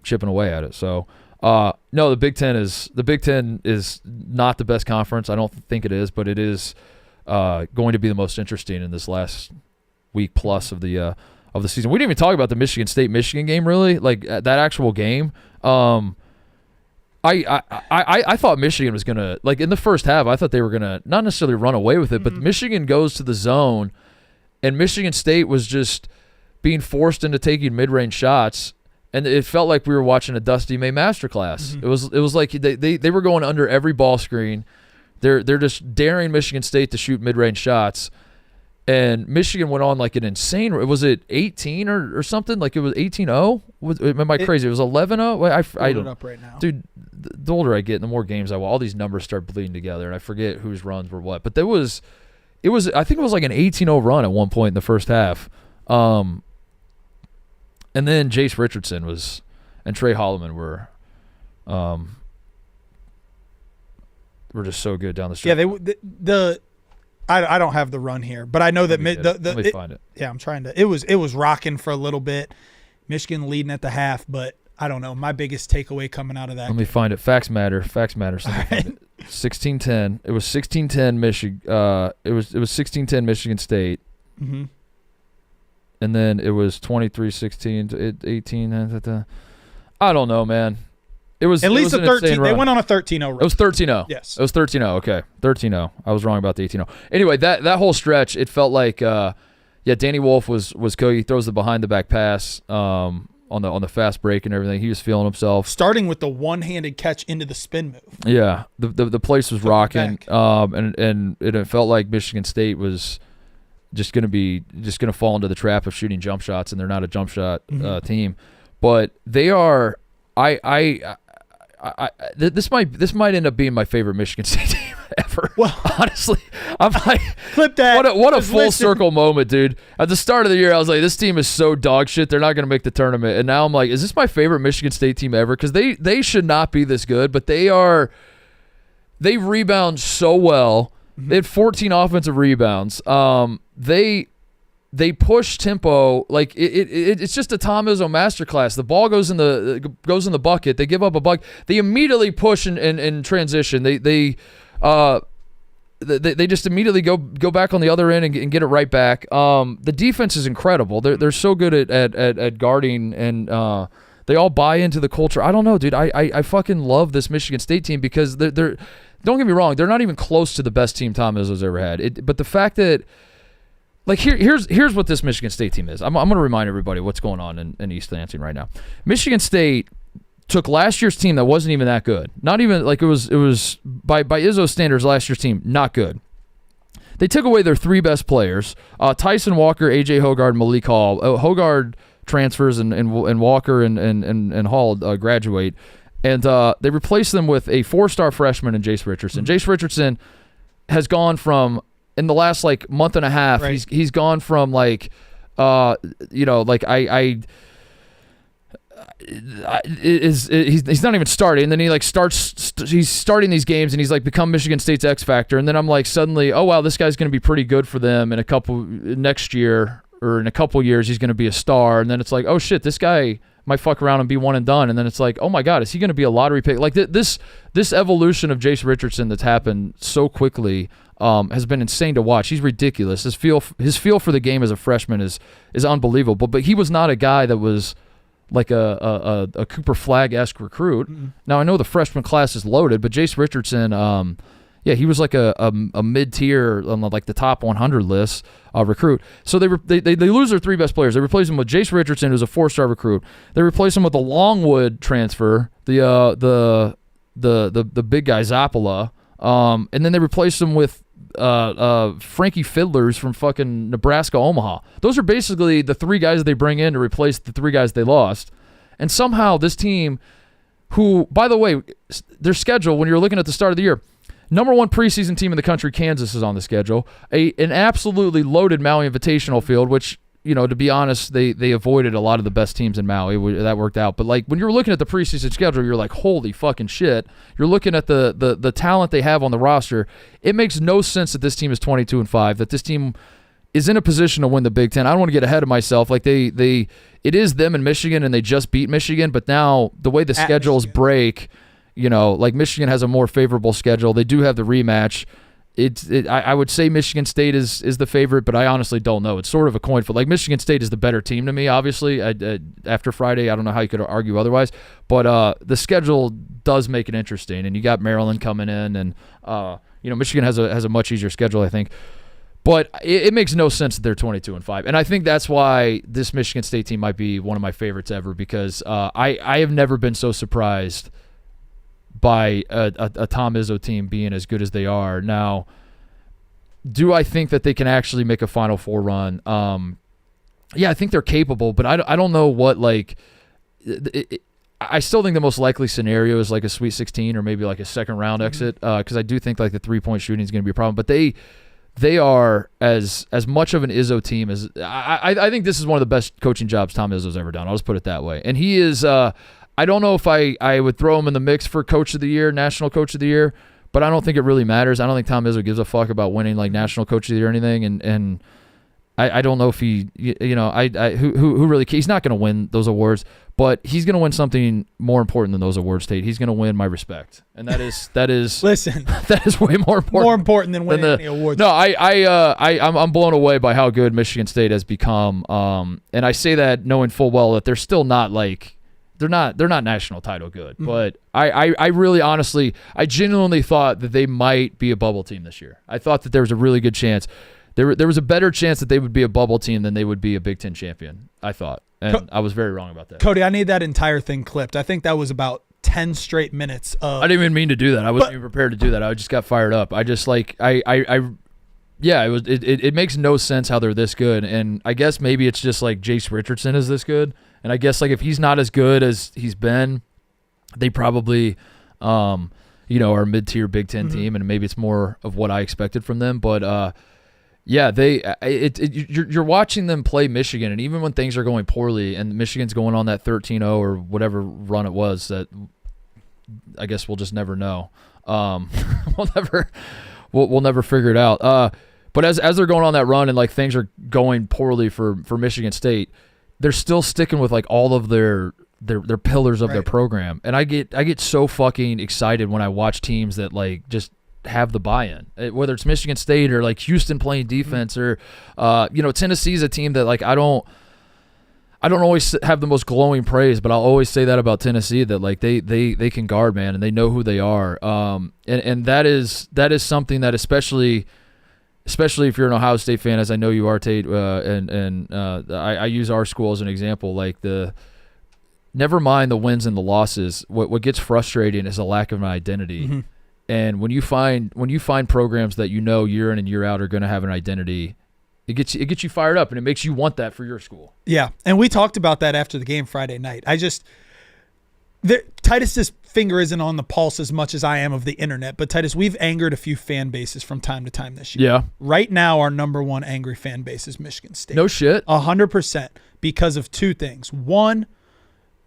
chipping away at it. So no, the Big Ten is not the best conference. I don't think it is, but it is going to be the most interesting in this last week plus of the season. We didn't even talk about the Michigan State-Michigan game really, like that actual game. I thought Michigan was gonna, like in the first half, I thought they were gonna not necessarily run away with it, but Michigan goes to the zone. And Michigan State was just being forced into taking mid-range shots, and it felt like we were watching a Dusty May masterclass. Mm-hmm. It was like they were going under every ball screen. They're just daring Michigan State to shoot mid-range shots, and Michigan went on like an insane. Was it 18 or something? Like it was 18-0? Am I crazy? It was 11-0. I don't. It up right now, dude. The older I get, the more games I watch, all these numbers start bleeding together, and I forget whose runs were what. But there was. I think it was like an 18-0 run at one point in the first half. And then Jace Richardson and Trey Holloman were just so good down the stretch. Yeah, I don't have the run here, but I know that let me find it. Yeah, I'm trying to. It was rocking for a little bit. Michigan leading at the half, but I don't know. My biggest takeaway coming out of that. Let me find it. Facts matter. So let me find it. 16-10. It was 16-10 Michigan. It was 16-10 Michigan State. Mm-hmm. and then it was 23-16 to 18. I don't know, man. It was at least a 13. They went on a 13-0 run. It was 13-0. Yes. It was 13-0. Okay. 13-0. I was wrong about the 18-0. Anyway, that whole stretch, it felt like Danny Wolf was cooking. He throws the behind the back pass on the fast break and everything. He was feeling himself. Starting with the one-handed catch into the spin move. Yeah. The place was rocking. And it felt like Michigan State was just going to fall into the trap of shooting jump shots, and they're not a jump shot team. But they are this might end up being my favorite Michigan State team ever. Well, honestly, I'm like, clip that. What a full circle moment, dude. At the start of the year, I was like, this team is so dog shit. They're not going to make the tournament. And now I'm like, is this my favorite Michigan State team ever? Because they should not be this good, but they rebound so well. They had 14 offensive rebounds. They push tempo like it's just a Tom Izzo masterclass. The ball goes in the bucket. They give up a bucket. They immediately push in transition. They just immediately go back on the other end and get it right back. The defense is incredible. They're so good at guarding, and they all buy into the culture. I don't know, dude. I fucking love this Michigan State team because they're don't get me wrong, they're not even close to the best team Tom Izzo's ever had. But the fact that like here's what this Michigan State team is. I'm going to remind everybody what's going on in East Lansing right now. Michigan State took last year's team that wasn't even that good. Not even like it was by Izzo's standards, last year's team not good. They took away their three best players: Tyson Walker, AJ Hoggard, Malik Hall. Hoggard transfers and Walker and Hall graduate, and they replaced them with a 4-star freshman in Jace Richardson. Jace Richardson has gone from, in the last like month and a half, right, he's gone from like, he's not even starting, and then he like he's starting these games, and he's like become Michigan State's X factor, and then I'm like suddenly, oh wow, this guy's going to be pretty good for them in next year or in a couple years, he's going to be a star, and then it's like, oh shit, this guy might fuck around and be one and done, and then it's like, oh my god, is he going to be a lottery pick? Like this evolution of Jace Richardson that's happened so quickly has been insane to watch. He's ridiculous. His feel for the game as a freshman is unbelievable. But he was not a guy that was like a Cooper Flagg-esque recruit. Mm-hmm. Now I know the freshman class is loaded, but Jace Richardson, he was like a mid-tier on like the top 100 list recruit. So they lose their three best players. They replace him with Jace Richardson, who's a 4-star recruit. They replace him with a Longwood transfer, the big guy Zappala, and then they replace him with Frankie Fiddlers from fucking Nebraska, Omaha. Those are basically the three guys that they bring in to replace the three guys they lost. And somehow this team, who, by the way, their schedule, when you're looking at the start of the year, number one preseason team in the country, Kansas, is on the schedule. An absolutely loaded Maui Invitational field, which, you know, to be honest, they avoided a lot of the best teams in Maui. That worked out. But like when you're looking at the preseason schedule, you're like, holy fucking shit. You're looking at the talent they have on the roster. It makes no sense that this team is 22-5, that this team is in a position to win the Big Ten. I don't want to get ahead of myself. Like it is them and Michigan, and they just beat Michigan. But now the way the schedules break, you know, like Michigan has a more favorable schedule. They do have the rematch. I would say Michigan State is the favorite, but I honestly don't know. It's sort of a coin flip. Like Michigan State is the better team to me, obviously. After Friday, I don't know how you could argue otherwise. But the schedule does make it interesting, and you got Maryland coming in, and Michigan has a much easier schedule, I think. But it makes no sense that they're 22-5, and I think that's why this Michigan State team might be one of my favorites ever, because I have never been so surprised by a Tom Izzo team being as good as they are. Now, do I think that they can actually make a Final Four run? Yeah, I think they're capable, but I don't know what, like, I still think the most likely scenario is like a Sweet 16 or maybe like a second round exit, because I do think like the 3-point shooting is going to be a problem, but they are as much of an Izzo team as I think this is one of the best coaching jobs Tom Izzo's ever done. I'll just put it that way. And he is I don't know if I would throw him in the mix for Coach of the Year, National Coach of the Year, but I don't think it really matters. I don't think Tom Izzo gives a fuck about winning like National Coach of the Year or anything. And I don't know if he, who really, he's not going to win those awards, but he's going to win something more important than those awards, Tate. He's going to win my respect. And that is listen, that is way more important. More important than winning any awards. No, I'm blown away by how good Michigan State has become. And I say that knowing full well that they're still not like, they're not national title good, but I really honestly, I genuinely thought that they might be a bubble team this year. I thought that there was a really good chance. There was a better chance that they would be a bubble team than they would be a Big Ten champion, I thought. And I was very wrong about that. Cody, I need that entire thing clipped. I think that was about 10 straight minutes of. I didn't even mean to do that. I wasn't even prepared to do that. I just got fired up. I just it makes no sense how they're this good. And I guess maybe it's just like Jace Richardson is this good. And I guess like if he's not as good as he's been, they probably are a mid-tier Big Ten team, and maybe it's more of what I expected from them. But yeah, you're watching them play Michigan, and even when things are going poorly and Michigan's going on that 13-0 or whatever run it was, that I guess we'll just never know. We'll never figure it out. But as they're going on that run and like things are going poorly for Michigan State, they're still sticking with like all of their pillars of their program, and I get so fucking excited when I watch teams that like just have the buy-in, whether it's Michigan State or like Houston playing defense or Tennessee's a team that like I don't always have the most glowing praise, but I'll always say that about Tennessee, that like they can guard, man, and they know who they are, and that is something that especially if you're an Ohio State fan, as I know you are, Tate, and I use our school as an example, like never mind the wins and the losses, what gets frustrating is a lack of an identity. And when you find programs that year in and year out are going to have an identity, it gets you fired up, and it makes you want that for your school. Yeah, and we talked about that after the game Friday night. Titus's finger isn't on the pulse as much as I am of the internet, but Titus, we've angered a few fan bases from time to time this year. Yeah. Right now, our number one angry fan base is Michigan State. No shit. 100% because of two things. One,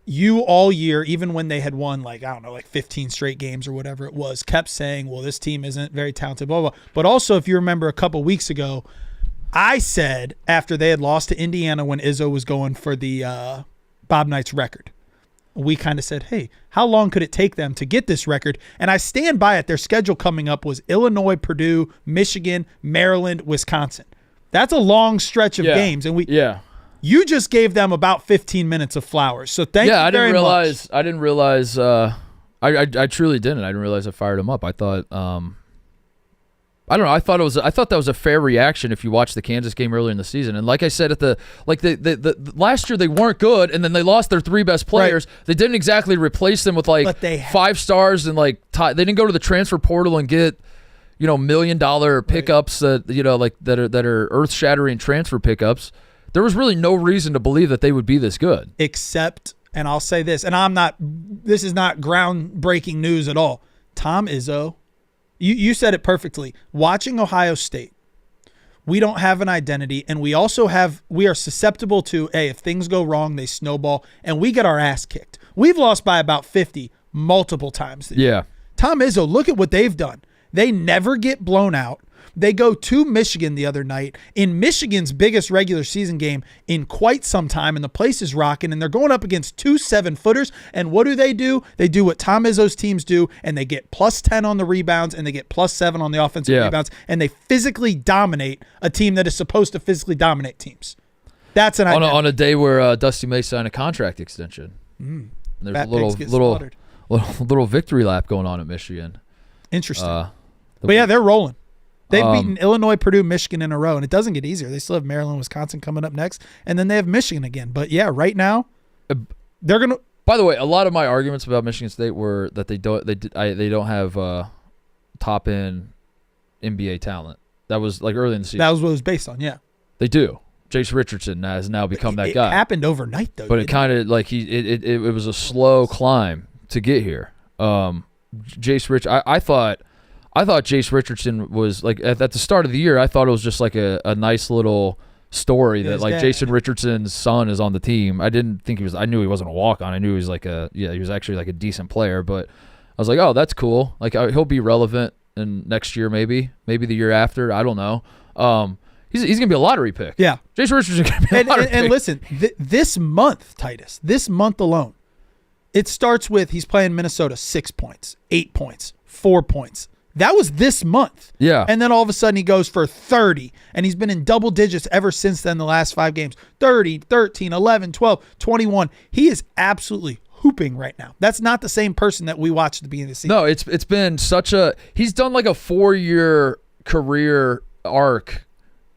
you all year, even when they had won like 15 straight games or whatever it was, kept saying, well, this team isn't very talented, blah, blah, blah. But also, if you remember a couple weeks ago, I said after they had lost to Indiana when Izzo was going for the Bob Knight's record, we kind of said, hey, how long could it take them to get this record? And I stand by it. Their schedule coming up was Illinois, Purdue, Michigan, Maryland, Wisconsin. That's a long stretch of games. And you just gave them about 15 minutes of flowers. So thank you very much. I didn't realize. I truly didn't. I didn't realize I fired him up. I thought. I don't know. I thought that was a fair reaction if you watched the Kansas game earlier in the season. And like I said, the last year they weren't good, and then they lost their three best players. Right. They didn't exactly replace them with like 5 stars and like they didn't go to the transfer portal and get $1 million pickups that are earth-shattering transfer pickups. There was really no reason to believe that they would be this good. Except, and I'll say this, and this is not groundbreaking news at all. Tom Izzo, you said it perfectly. Watching Ohio State, we don't have an identity, and we are susceptible to, if things go wrong, they snowball, and we get our ass kicked. We've lost by about 50 multiple times this year. Tom Izzo, look at what they've done. They never get blown out. They go to Michigan the other night in Michigan's biggest regular season game in quite some time, and the place is rocking, and they're going up against 2 7-footers, and what do? They do what Tom Izzo's teams do, and they get plus 10 on the rebounds, and they get plus 7 on the offensive rebounds, and they physically dominate a team that is supposed to physically dominate teams. That's on a day where Dusty May signed a contract extension. And there's a little victory lap going on at Michigan. Interesting. But yeah, they're rolling. They've beaten Illinois, Purdue, Michigan in a row, and it doesn't get easier. They still have Maryland, Wisconsin coming up next, and then they have Michigan again. But yeah, right now, they're gonna. By the way, a lot of my arguments about Michigan State were that they don't have top end NBA talent. That was like early in the season. That was what it was based on. Yeah, they do. Jace Richardson has now become that guy. It happened overnight though. But it kind of like it was a slow climb to get here. Jace Rich, I thought Jace Richardson was like at the start of the year. I thought it was just like a nice little story that like Jason Richardson's son is on the team. I didn't think he was. I knew he wasn't a walk on. I knew he was he was actually like a decent player. But I was like, oh, that's cool. Like he'll be relevant in next year, maybe the year after. I don't know. He's gonna be a lottery pick. Yeah, Jason Richardson gonna be a lottery pick. And listen, this month, Titus, this month alone, it starts with he's playing Minnesota 6 points, 8 points, 4 points. That was this month. Yeah. And then all of a sudden he goes for 30, and he's been in double digits ever since then, the last 5 games. 30, 13, 11, 12, 21. He is absolutely hooping right now. That's not the same person that we watched at the beginning of the season. No, it's been such a – he's done like a 4-year career arc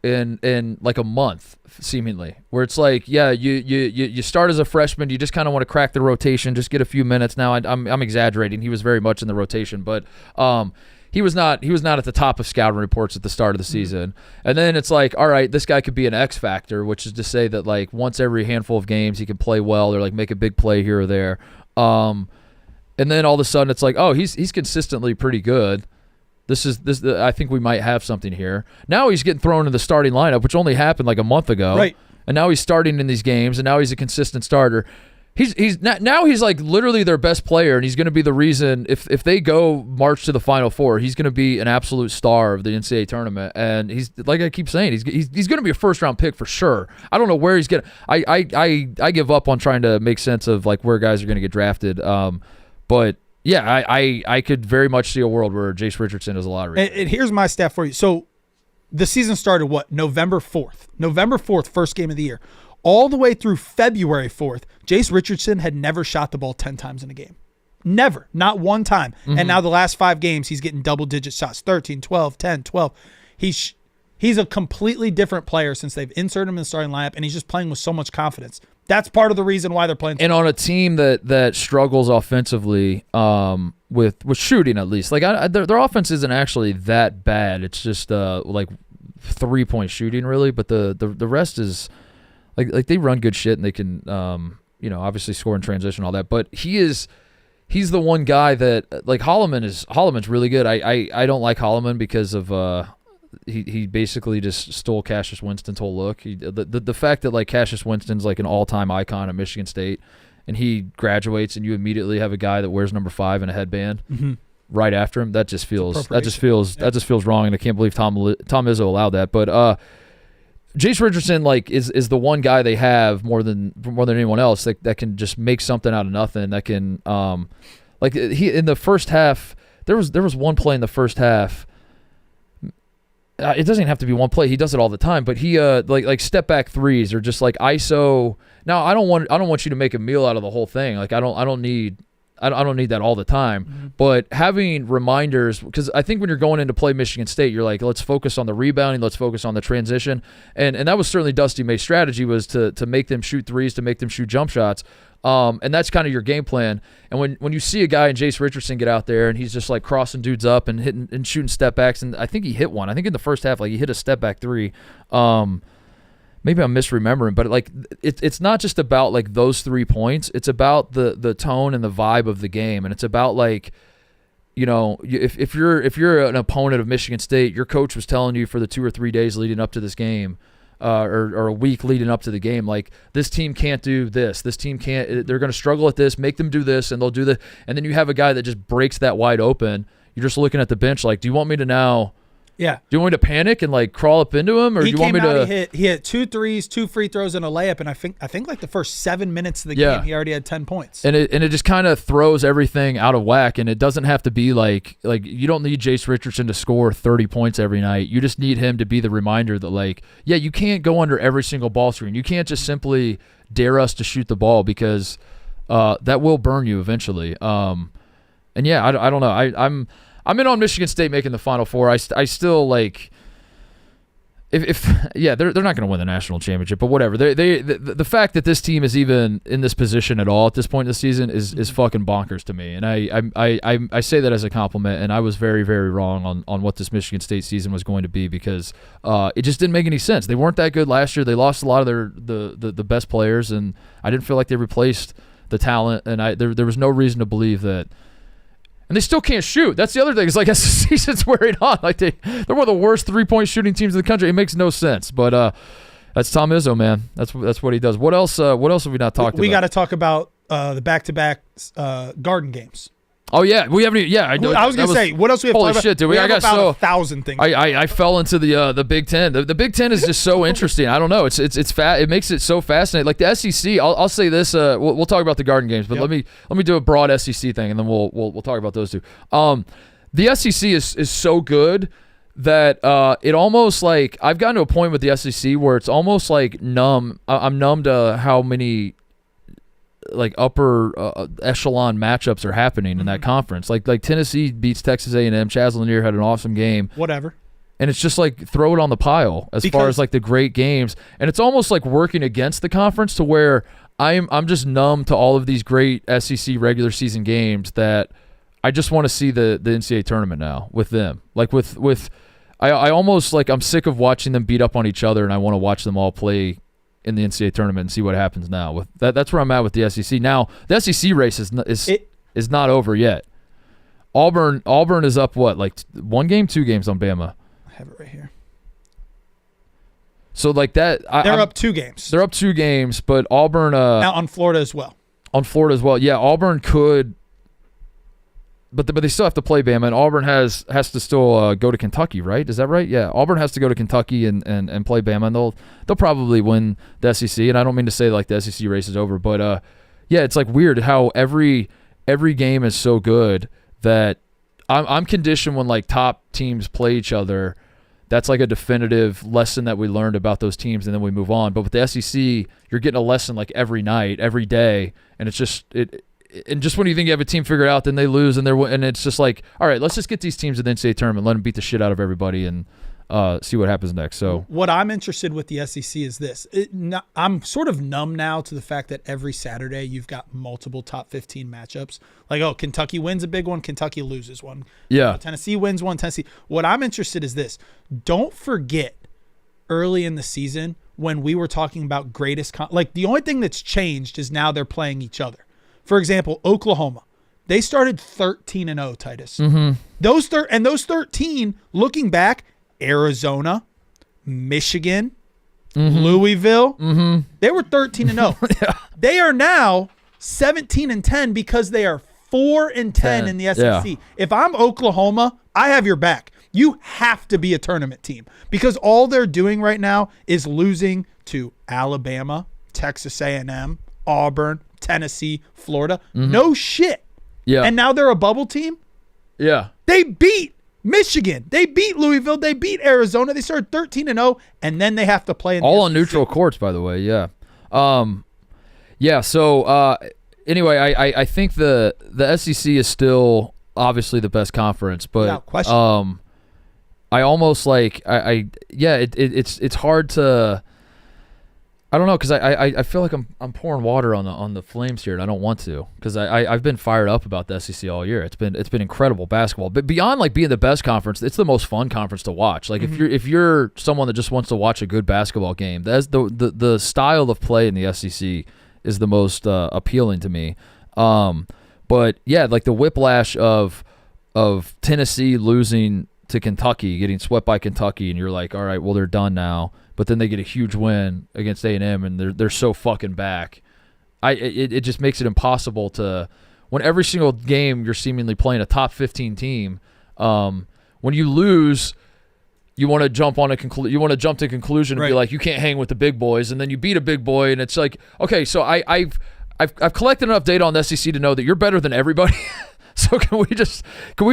in like a month, seemingly, where it's like, yeah, you start as a freshman, you just kind of want to crack the rotation, just get a few minutes. Now I'm exaggerating. He was very much in the rotation, but he was not at the top of scouting reports at the start of the season. And then it's like, all right, this guy could be an X factor, which is to say that like once every handful of games he can play well or like make a big play here or there. And then all of a sudden it's like, oh, he's consistently pretty good. This I think we might have something here. Now he's getting thrown in the starting lineup, which only happened like a month ago. Right. And now he's starting in these games, and now he's a consistent starter. He's like literally their best player, and he's going to be the reason if they go march to the Final Four, he's going to be an absolute star of the NCAA tournament. And he's like I keep saying, he's going to be a first round pick for sure. I don't know where he's getting. I give up on trying to make sense of like where guys are going to get drafted. But yeah, I could very much see a world where Jace Richardson is a lottery. And here's my stat for you. So the season started November 4th. November 4th, first game of the year. All the way through February 4th, Jace Richardson had never shot the ball 10 times in a game. Never. Not one time. Mm-hmm. And now the last 5 games, he's getting double-digit shots. 13, 12, 10, 12. He's a completely different player since they've inserted him in the starting lineup, and he's just playing with so much confidence. That's part of the reason why they're playing. And on a team that struggles offensively with shooting at least. Like their offense isn't actually that bad. It's just like 3-point shooting really, but the rest is – Like they run good shit and they can, obviously score in transition, all that. But he's the one guy that like Holloman's really good. I don't like Holloman because of he basically just stole Cassius Winston's whole look. The fact that like Cassius Winston's like an all-time icon at Michigan State, and he graduates and you immediately have a guy that wears number 5 in a headband right after him. That just feels wrong, and I can't believe Tom Izzo allowed that. But Jace Richardson like is the one guy they have more than anyone else that can just make something out of nothing. That can like he in the first half there was one play in the first half. It doesn't even have to be one play. He does it all the time. But he like step back threes or just like ISO. Now I don't want you to make a meal out of the whole thing. Like I don't need that all the time. Mm-hmm. But having reminders, because I think when you're going in to play Michigan State, you're like, let's focus on the rebounding, let's focus on the transition. And that was certainly Dusty May's strategy, was to make them shoot threes, to make them shoot jump shots. And that's kind of your game plan. And when you see a guy in Jace Richardson get out there and he's just like crossing dudes up and hitting and shooting step backs, and I think he hit one. I think in the first half, like he hit a step back 3. Maybe I'm misremembering, but like it's not just about like those 3 points. It's about the tone and the vibe of the game, and it's about like, if you're an opponent of Michigan State, your coach was telling you for the 2 or 3 days leading up to this game, or a week leading up to the game, like this team can't do this. This team can't. They're going to struggle at this. Make them do this, and they'll do that. And then you have a guy that just breaks that wide open. You're just looking at the bench like, do you want me to now? Yeah. Do you want me to panic and like crawl up into him, or do you want me to? He hit 2 threes, 2 free throws, and a layup, and I think like the first 7 minutes of the game, he already had 10 points. And it just kind of throws everything out of whack. And it doesn't have to be like you don't need Jace Richardson to score 30 points every night. You just need him to be the reminder that like, yeah, you can't go under every single ball screen. You can't just simply dare us to shoot the ball, because that will burn you eventually. And yeah, I don't know. I'm in on Michigan State making the Final Four. I still like if they're not going to win the national championship, but whatever. The fact that this team is even in this position at all at this point in the season is fucking bonkers to me. And I say that as a compliment. And I was very, very wrong on what this Michigan State season was going to be, because it just didn't make any sense. They weren't that good last year. They lost a lot of the best players, and I didn't feel like they replaced the talent. And there was no reason to believe that. And they still can't shoot. That's the other thing. It's like as the season's wearing on, like they're one of the worst 3-point shooting teams in the country. It makes no sense. But that's Tom Izzo, man. That's what he does. What else have we not talked about? We got to talk about the back-to-back Garden games. Oh yeah, we haven't. Yeah, I know. I was gonna say, what else we have? Holy to shit, dude! We I have got about so 1,000 things. I fell into the Big Ten. The Big Ten is just so interesting. I don't know. It's it makes it so fascinating. Like the SEC. I'll say this. We'll talk about the Garden games, but let me do a broad SEC thing, and then we'll talk about those two. The SEC is so good that it almost like I've gotten to a point with the SEC where it's almost like numb. I'm numb to how many like upper echelon matchups are happening in that conference. Like Tennessee beats Texas A&M. Chaz Lanier had an awesome game. Whatever. And it's just like throw it on the pile as far as like the great games. And it's almost like working against the conference to where I'm just numb to all of these great SEC regular season games that I just want to see the NCAA tournament now with them. Like with I almost like I'm sick of watching them beat up on each other, and I want to watch them all play in the NCAA tournament and see what happens now. With that's where I'm at with the SEC. Now, the SEC race is not over yet. Auburn is up what, like 1 game, 2 games on Bama? I have it right here. So like that they're up 2 games. They're up 2 games, but Auburn now on Florida as well. On Florida as well. Yeah, Auburn could, but they still have to play Bama, and Auburn has to still go to Kentucky, right? Is that right? Yeah, Auburn has to go to Kentucky and play Bama, and they'll probably win the SEC. And I don't mean to say like the SEC race is over, but yeah, it's like weird how every game is so good that I'm conditioned when like top teams play each other. That's like a definitive lesson that we learned about those teams, and then we move on. But with the SEC, you're getting a lesson like every night, every day, and it's just and just when you think you have a team figured out, then they lose, and it's just like, all right, let's just get these teams in the NCAA tournament, let them beat the shit out of everybody, and see what happens next. So what I'm interested with the SEC is this. I'm sort of numb now to the fact that every Saturday you've got multiple top 15 matchups. Like, oh, Kentucky wins a big one, Kentucky loses one. Yeah. Tennessee wins one, Tennessee. What I'm interested is this. Don't forget early in the season when we were talking about greatest like the only thing that's changed is now they're playing each other. For example, Oklahoma, they started 13-0, Titus. Mm-hmm. Those 13, looking back, Arizona, Michigan, Louisville, they were 13-0. Yeah. They are now 17-10 because they are 4-10 in the SEC. Yeah. If I'm Oklahoma, I have your back. You have to be a tournament team because all they're doing right now is losing to Alabama, Texas A&M, Auburn, Tennessee, Florida. No shit. Yeah. And now they're a bubble team? Yeah. They beat Michigan. They beat Louisville. They beat Arizona. They started 13-0, and then they have to play in all the on SEC. neutral courts, by the way. Yeah. Yeah. So anyway, I think the SEC is still obviously the best conference, but without question. I almost like it's hard to. I don't know because I feel like I'm pouring water on the flames here, and I don't want to because I've been fired up about the SEC all year. It's been incredible basketball, but beyond like being the best conference, it's the most fun conference to watch. Like if you're someone that just wants to watch a good basketball game, that's the style of play in the SEC is the most appealing to me. But yeah, like the whiplash of Tennessee losing to Kentucky, getting swept by Kentucky, and you're like, all right, well they're done now. But then they get a huge win against A&M, and they're so fucking back. It just makes it impossible to when every single game you're seemingly playing a top 15 team. When you lose, you want to jump on you want to jump to conclusion and be like, you can't hang with the big boys, and then you beat a big boy, and it's like, okay, so I've collected enough data on the SEC to know that you're better than everybody. So can we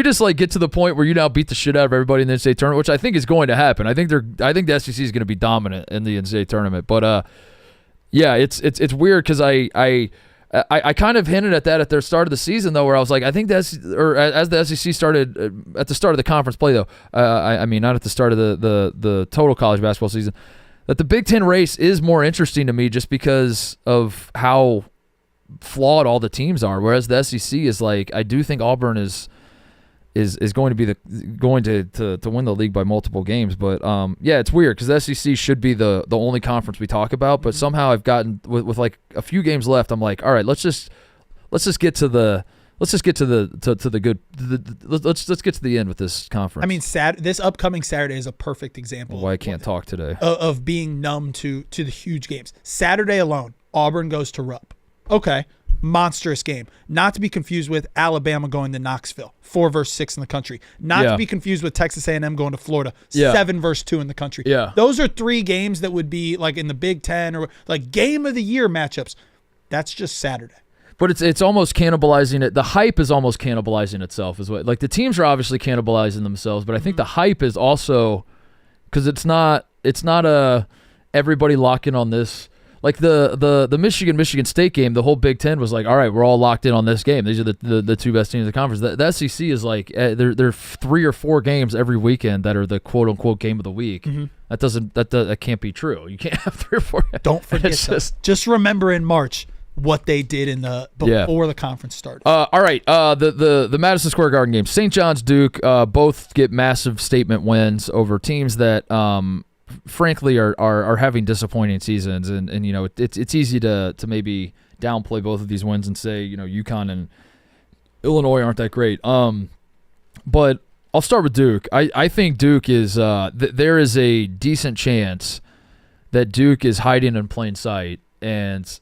just like get to the point where you now beat the shit out of everybody in the NCAA tournament, which I think is going to happen. I think the SEC is going to be dominant in the NCAA tournament. But yeah, it's weird because I kind of hinted at that at the start of the season though, where I was like, I think as the SEC started at the start of the conference play though, I mean not at the start of the total college basketball season, that the Big Ten race is more interesting to me just because of how flawed all the teams are, whereas the SEC is like, I do think Auburn is going to be going to win the league by multiple games, but yeah, it's weird because the SEC should be the only conference we talk about, but somehow I've gotten with like a few games left, I'm like, all right, let's just get to the end with this conference. I mean, this upcoming Saturday is a perfect example. Why I can't talk today of being numb to the huge games. Saturday alone, Auburn goes to Rupp. Okay, monstrous game. Not to be confused with Alabama going to Knoxville, 4 versus 6 in the country. Not to be confused with Texas A&M going to Florida, 7 versus 2 in the country. Yeah. Those are 3 games that would be like in the Big Ten or like game of the year matchups. That's just Saturday. But it's almost cannibalizing it. The hype is almost cannibalizing itself. Is what, like, the teams are obviously cannibalizing themselves, but I think the hype is also because it's not a everybody lock in on this. Like the Michigan State game, the whole Big Ten was like, all right, we're all locked in on this game. These are the 2 best teams in the conference. The SEC is like there are 3 or 4 games every weekend that are the quote unquote game of the week. That can't be true. You can't have 3 or 4. Don't forget. Just remember in March what they did before the conference started. All right, the Madison Square Garden game, St. John's, Duke, both get massive statement wins over teams that frankly are having disappointing seasons, and you know it's easy to maybe downplay both of these wins and say, you know, UConn and Illinois aren't that great. But I'll start with Duke. I think Duke is there is a decent chance that Duke is hiding in plain sight, and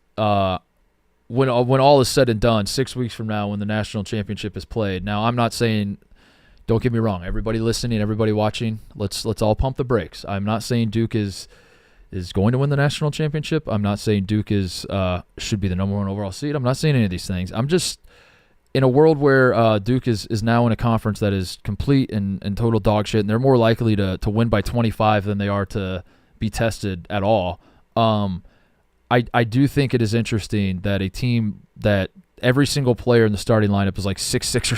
when all is said and done, 6 weeks from now, when the national championship is played. Now, I'm not saying, don't get me wrong, everybody listening, everybody watching, let's all pump the brakes. I'm not saying Duke is going to win the national championship. I'm not saying Duke should be the number 1 overall seed. I'm not saying any of these things. I'm just in a world where Duke is now in a conference that is complete and total dog shit, and they're more likely to win by 25 than they are to be tested at all. I do think it is interesting that a team that every single player in the starting lineup is like 6'6" or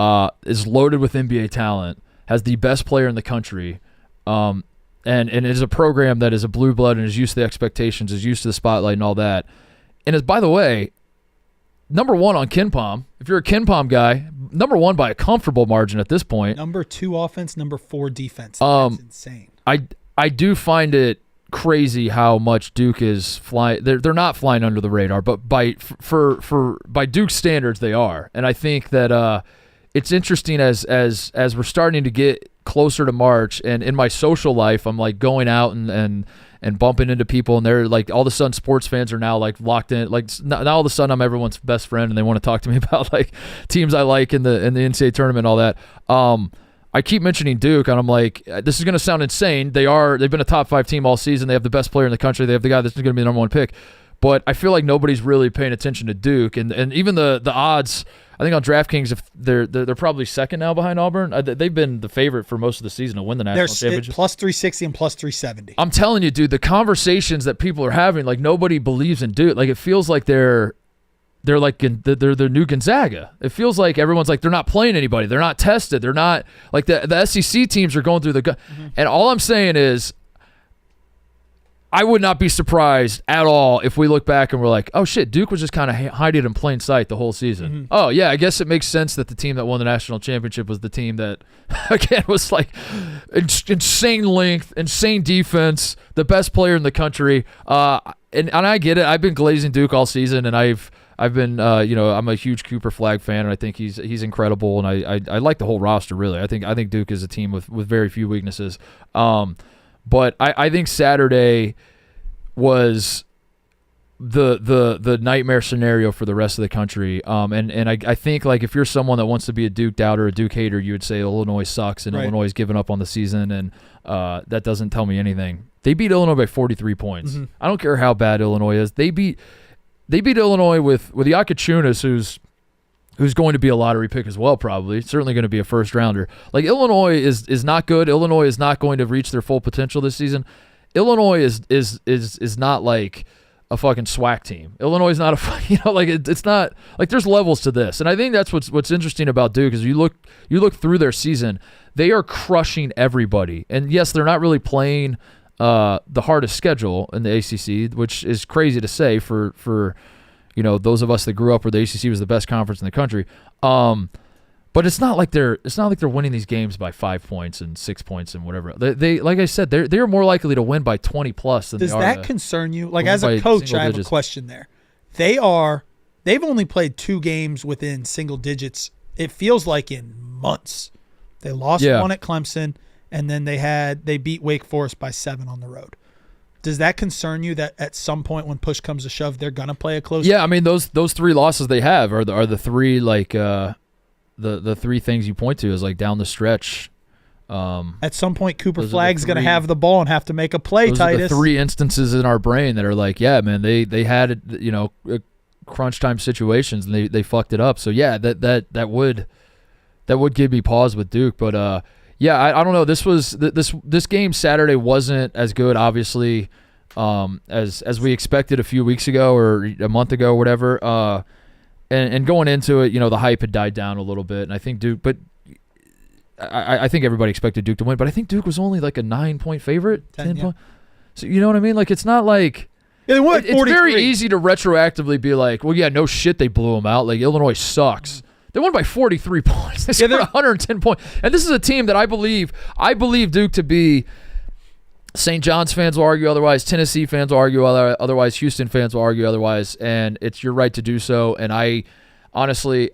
6'7", is loaded with NBA talent, has the best player in the country, and it is a program that is a blue blood and is used to the expectations, is used to the spotlight and all that, and is, by the way, number 1 on KenPom. If you're a KenPom guy, number 1 by a comfortable margin at this point. Number 2 offense, number 4 defense. That's insane. I do find it crazy how much Duke is flying. They're not flying under the radar, but by Duke standards they are. And I think that it's interesting as we're starting to get closer to March, and in my social life I'm like going out and bumping into people, and they're like, all of a sudden sports fans are now like locked in. Like now all of a sudden I'm everyone's best friend, and they want to talk to me about like teams I like in the NCAA tournament and all that. I keep mentioning Duke, and I'm like, this is going to sound insane. They've been a top 5 team all season. They have the best player in the country. They have the guy that's going to be the number 1 pick. But I feel like nobody's really paying attention to Duke, and even the odds. I think on DraftKings, if they're probably second now behind Auburn. They've been the favorite for most of the season to win the national championship. Plus 360 and plus 370. I'm telling you, dude, the conversations that people are having, like nobody believes in Duke. Like it feels like they're like they're the new Gonzaga. It feels like everyone's like, they're not playing anybody. They're not tested. They're not like the SEC teams are going through and all I'm saying is, I would not be surprised at all if we look back and we're like, oh shit, Duke was just kind of hiding in plain sight the whole season. Oh yeah, I guess it makes sense that the team that won the national championship was the team that, again, was like insane length, insane defense, the best player in the country. And I get it. I've been glazing Duke all season, and I've been, I'm a huge Cooper Flag fan, and I think he's incredible, and I like the whole roster really. I think Duke is a team with very few weaknesses. But I think Saturday was the nightmare scenario for the rest of the country. And I think like if you're someone that wants to be a Duke doubter, a Duke hater, you would say Illinois sucks and Illinois is giving up on the season, and that doesn't tell me anything. They beat Illinois by 43 points. I don't care how bad Illinois is. They beat Illinois with Iakochunas, who's going to be a lottery pick as well, probably. Certainly going to be a first rounder. Like Illinois is not good. Illinois is not going to reach their full potential this season. Illinois is not like a fucking SWAC team. Illinois is not it's not like there's levels to this. And I think that's what's interesting about Duke is you look through their season, they are crushing everybody. And yes, they're not really playing the hardest schedule in the ACC, which is crazy to say for those of us that grew up where the ACC was the best conference in the country. But it's not like they're winning these games by 5 points and 6 points and whatever. They like I said, they're more likely to win by 20 plus than Does they are. Does that concern you? Like as a coach, I have a question there. They've only played 2 games within single digits. It feels like in months. They lost one at Clemson, and then they beat Wake Forest by 7 on the road. Does that concern you that at some point when push comes to shove, they're gonna play a close? Yeah, I mean those 3 losses they have are the 3 like the 3 things you point to is like down the stretch. At some point, Cooper Flagg's going to have the ball and have to make a play, those Titus. Are the 3 instances in our brain that are like, yeah, man, they had, crunch time situations and they fucked it up. So, yeah, that would give me pause with Duke. But, yeah, I don't know. This game Saturday wasn't as good, obviously, as we expected a few weeks ago or a month ago or whatever. And going into it, the hype had died down a little bit. And I think Duke – but – I think everybody expected Duke to win, but I think Duke was only like a 9-point favorite, 10 yeah. point. So you know what I mean? Like it's not like it's very easy to retroactively be like, well, yeah, no shit, they blew them out. Like Illinois sucks. They won by 43 points. They scored 110 points, and this is a team that I believe Duke to be. St. John's fans will argue otherwise. Tennessee fans will argue otherwise. Houston fans will argue otherwise, and it's your right to do so. And I honestly.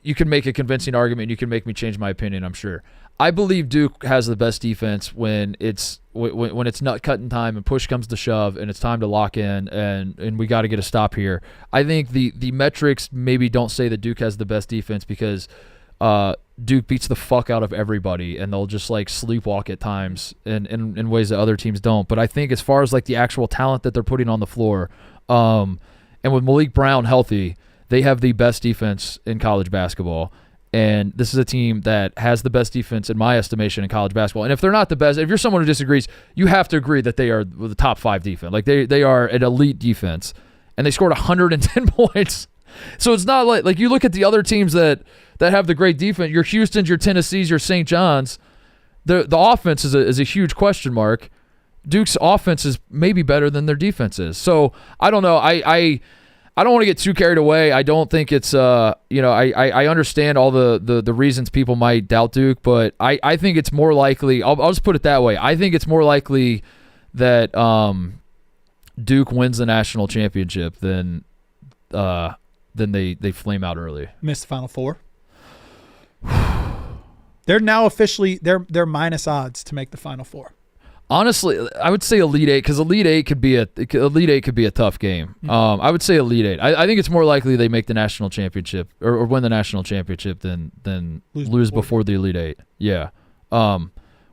You can make a convincing argument. You can make me change my opinion, I'm sure. I believe Duke has the best defense when it's nut cutting time and push comes to shove and it's time to lock in and we got to get a stop here. I think the metrics maybe don't say that Duke has the best defense because Duke beats the fuck out of everybody and they'll just like sleepwalk at times in ways that other teams don't. But I think as far as like the actual talent that they're putting on the floor, and with Malik Brown healthy, they have the best defense in college basketball, and this is a team that has the best defense in my estimation in college basketball. And if they're not the best, if you're someone who disagrees, you have to agree that they are the top 5 defense. Like they are an elite defense, and they scored 110 points. So it's not like you look at the other teams that have the great defense. Your Houstons, your Tennessees, your St. John's. The offense is a huge question mark. Duke's offense is maybe better than their defense is. So I don't know. I don't want to get too carried away. I don't think it's I understand all the reasons people might doubt Duke, but I think it's more likely I'll just put it that way. I think it's more likely that Duke wins the national championship than they flame out early. Missed the Final Four. They're now officially they're minus odds to make the Final Four. Honestly, I would say Elite Eight because Elite Eight could be a tough game. Mm-hmm. I would say Elite Eight. I think it's more likely they make the national championship or win the national championship than lose before the Elite Eight. Yeah,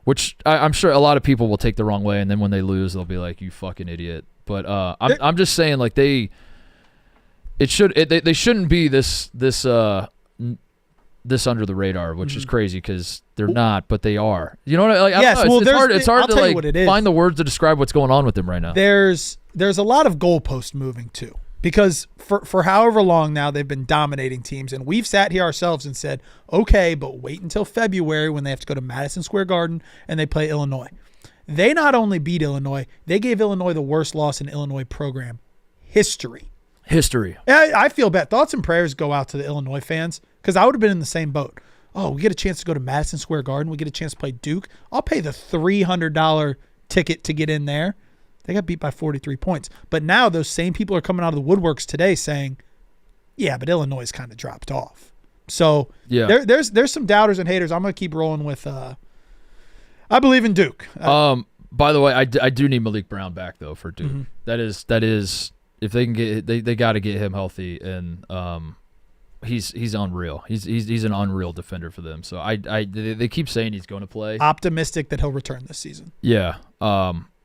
which I'm sure a lot of people will take the wrong way, and then when they lose, they'll be like, "You fucking idiot." But I'm just saying, like they shouldn't be this under the radar, which is crazy because they're not, but they are. You know what I like? Yes, I don't know. It's hard to like find the words to describe what's going on with them right now. There's a lot of goalpost moving too, because for however long now they've been dominating teams, and we've sat here ourselves and said, okay, but wait until February when they have to go to Madison Square Garden and they play Illinois. They not only beat Illinois, they gave Illinois the worst loss in Illinois program history. I feel bad. Thoughts and prayers go out to the Illinois fans because I would have been in the same boat. Oh, we get a chance to go to Madison Square Garden. We get a chance to play Duke. I'll pay the $300 ticket to get in there. They got beat by 43 points. But now those same people are coming out of the woodworks today saying, yeah, but Illinois kind of dropped off. So yeah, there's some doubters and haters. I'm going to keep rolling with I believe in Duke. By the way, I do need Malik Brown back, though, for Duke. Mm-hmm. That is if they can get they got to get him healthy, and he's unreal. He's an unreal defender for them. So they keep saying he's going to play. Optimistic that he'll return this season. Yeah.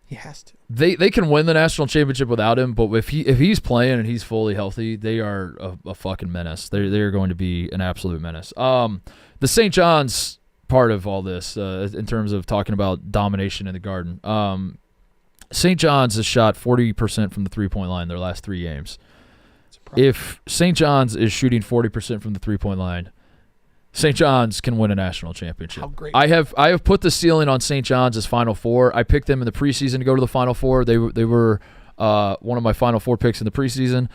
He has to. They can win the national championship without him, but if he's playing and he's fully healthy, they are a fucking menace. They are going to be an absolute menace. The St. John's part of all this, in terms of talking about domination in the Garden, St. John's has shot 40% from the 3-point line their last 3 games. If St. John's is shooting 40% from the 3-point line, St. John's can win a national championship. How great. I have put the ceiling on St. John's as Final Four. I picked them in the preseason to go to the Final Four. They were one of my Final Four picks in the preseason.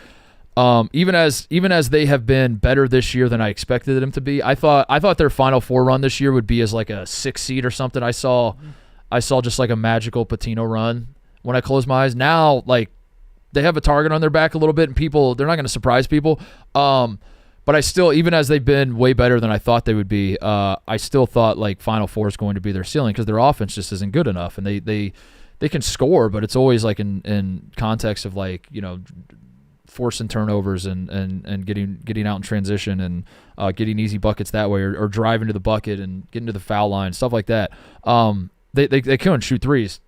Even as they have been better this year than I expected them to be, I thought their Final Four run this year would be as like a 6 seed or something. I saw just like a magical Patino run when I closed my eyes. Now, like, they have a target on their back a little bit, and they're not going to surprise people. But I still, even as they've been way better than I thought they would be, I still thought like Final Four is going to be their ceiling because their offense just isn't good enough, and they they can score, but it's always like in context of like, you know, forcing turnovers and getting out in transition and getting easy buckets that way, or driving to the bucket and getting to the foul line, stuff like that. They couldn't shoot threes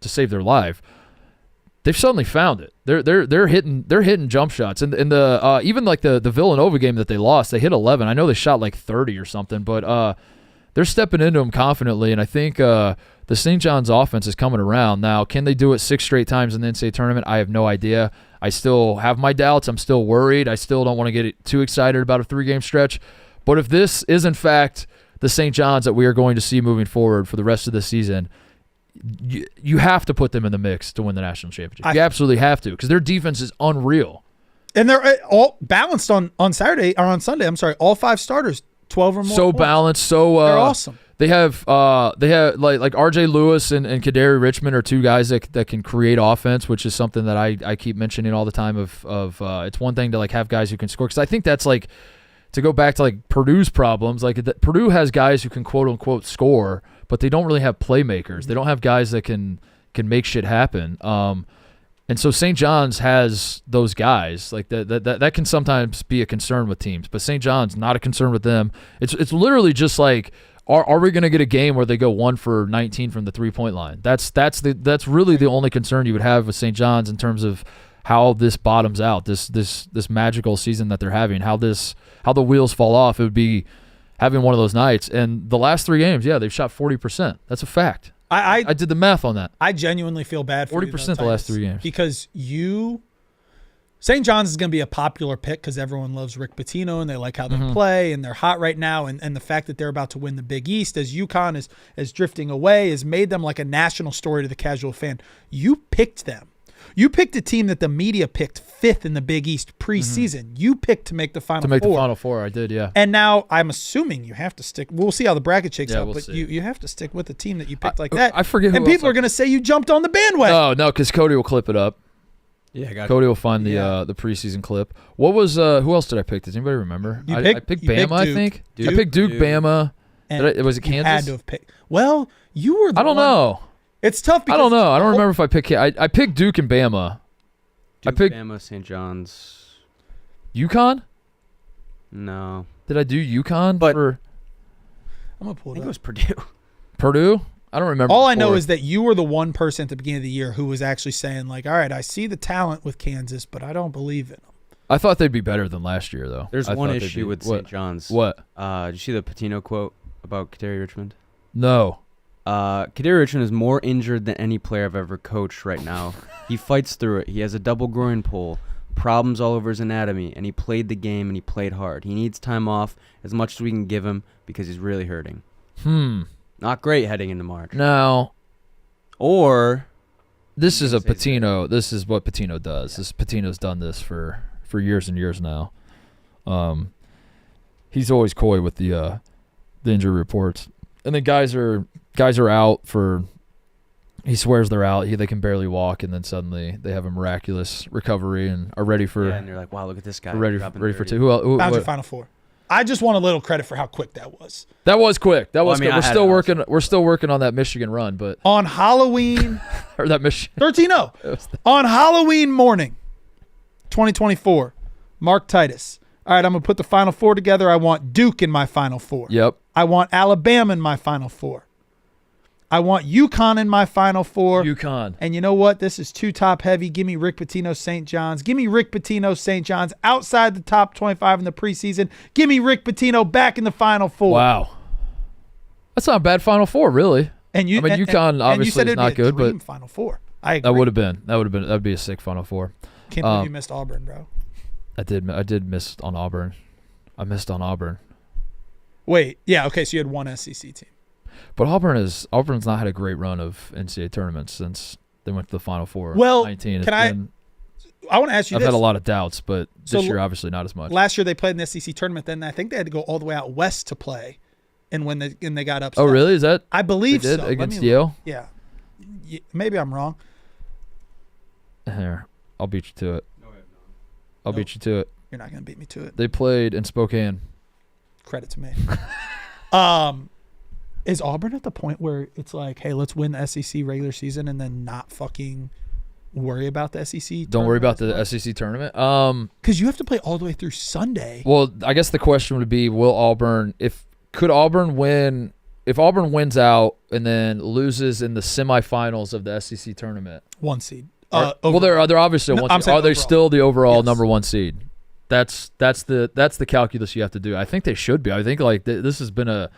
to save their life. They've suddenly found it. They're hitting jump shots. And the even like the Villanova game that they lost, they hit 11. I know they shot like 30 or something, but they're stepping into them confidently. And I think the St. John's offense is coming around. Now, can they do it 6 straight times in the NCAA tournament? I have no idea. I still have my doubts. I'm still worried. I still don't want to get too excited about a 3-game stretch. But if this is in fact the St. John's that we are going to see moving forward for the rest of the season, you have to put them in the mix to win the national championship. You absolutely have to, because their defense is unreal. And they're all balanced on Saturday or on Sunday. I'm sorry, all 5 starters, 12 or more. So points. Balanced. So they're awesome. They have like R.J. Lewis and Kadary Richmond are 2 guys that can create offense, which is something that I keep mentioning all the time. Of it's one thing to like have guys who can score, because I think that's like, to go back to like Purdue's problems. Like Purdue has guys who can quote unquote score, but they don't really have playmakers. They don't have guys that can make shit happen. And so St. John's has those guys. Like that can sometimes be a concern with teams, but St. John's not a concern with them. It's literally just like, are we going to get a game where they go 1 for 19 from the 3-point line? That's really the only concern you would have with St. John's in terms of how this bottoms out, this magical season that they're having, how the wheels fall off. It would be having one of those nights. And the last 3 games, yeah, they've shot 40%. That's a fact. I did the math on that. I genuinely feel bad for 40% the last 3 games. Because St. John's is going to be a popular pick because everyone loves Rick Pitino and they like how they play and they're hot right now. And the fact that they're about to win the Big East as UConn is drifting away has made them like a national story to the casual fan. You picked them. You picked a team that the media picked 5th in the Big East preseason. You picked to make the Final Four. To make the Final Four, I did, yeah. And now I'm assuming you have to stick. We'll see how the bracket shakes out, we'll but see. you have to stick with a team that you picked like that. I forget who and people are going to say you jumped on the bandwagon. No, because Cody will clip it up. Yeah, Cody will find the preseason clip. What was who else did I pick? Does anybody remember? I picked Bama, I think. I picked Duke. Bama. Was it Kansas? You had to have picked. Well, you were the I don't know. It's tough because I don't know. I don't remember if I picked I picked Duke and Bama. Duke, I picked Bama, St. John's. UConn? No. Did I do UConn? But I'm going to pull it up. I think it was Purdue. Purdue? I don't remember. All I know is that you were the one person at the beginning of the year who was actually saying, like, all right, I see the talent with Kansas, but I don't believe in them. I thought they'd be better than last year, though. There's one issue with St. John's. What? Did you see the Pitino quote about Kadary Richmond? No. Kadary Richmond is more injured than any player I've ever coached right now. He fights through it. He has a double groin pull, problems all over his anatomy, and he played the game and he played hard. He needs time off as much as we can give him because he's really hurting. Not great heading into March. Now, or this is a Pitino. This is what Pitino does. Yeah. Pitino's done this for years and years now. He's always coy with the injury reports, and then guys are out for. He swears they're out. They can barely walk, and then suddenly they have a miraculous recovery and are ready for. Yeah, and you're like, wow, look at this guy. Ready for 2. Who found your Final Four. I just want a little credit for how quick that was. That was quick. That was quick. We're still working on that Michigan run, but on Halloween or that Michigan 13-0 on Halloween morning, 2024. Mark Titus. All right, I'm gonna put the Final Four together. I want Duke in my Final Four. Yep. I want Alabama in my Final Four. I want UConn in my Final Four. UConn. And you know what? This is too top heavy. Give me Rick Pitino, St. John's. Give me Rick Pitino, St. John's outside the top 25 in the preseason. Give me Rick Pitino back in the Final Four. Wow. That's not a bad Final Four, really. And UConn obviously is not good, but Final Four. I agree. That'd be a sick Final Four. Can't believe you missed Auburn, bro. I did miss on Auburn. I missed on Auburn. Wait, yeah, okay, so you had one SEC team. But Auburn's not had a great run of NCAA tournaments since they went to the Final Four. Well, 19. I want to ask you I've this. had a lot of doubts, but this year obviously not as much. Last year they played in the SEC tournament. Then I think they had to go all the way out west to play, and when they got upset. Oh, really? Is that? I believe they did so. Against Yale? Yeah. Maybe I'm wrong. Here, I'll beat you to it. I'll beat you to it. You're not going to beat me to it. They played in Spokane. Credit to me. Is Auburn at the point where it's like, hey, let's win the SEC regular season and then not fucking worry about the SEC? Don't worry about the SEC tournament. Because you have to play all the way through Sunday. Well, I guess the question would be, could Auburn win? If Auburn wins out and then loses in the semifinals of the SEC tournament, 1 seed. Well, they're obviously No, one I'm seed. saying Are they overall. still the overall Yes. number 1 seed? That's the calculus you have to do. I think they should be. I think like this has been a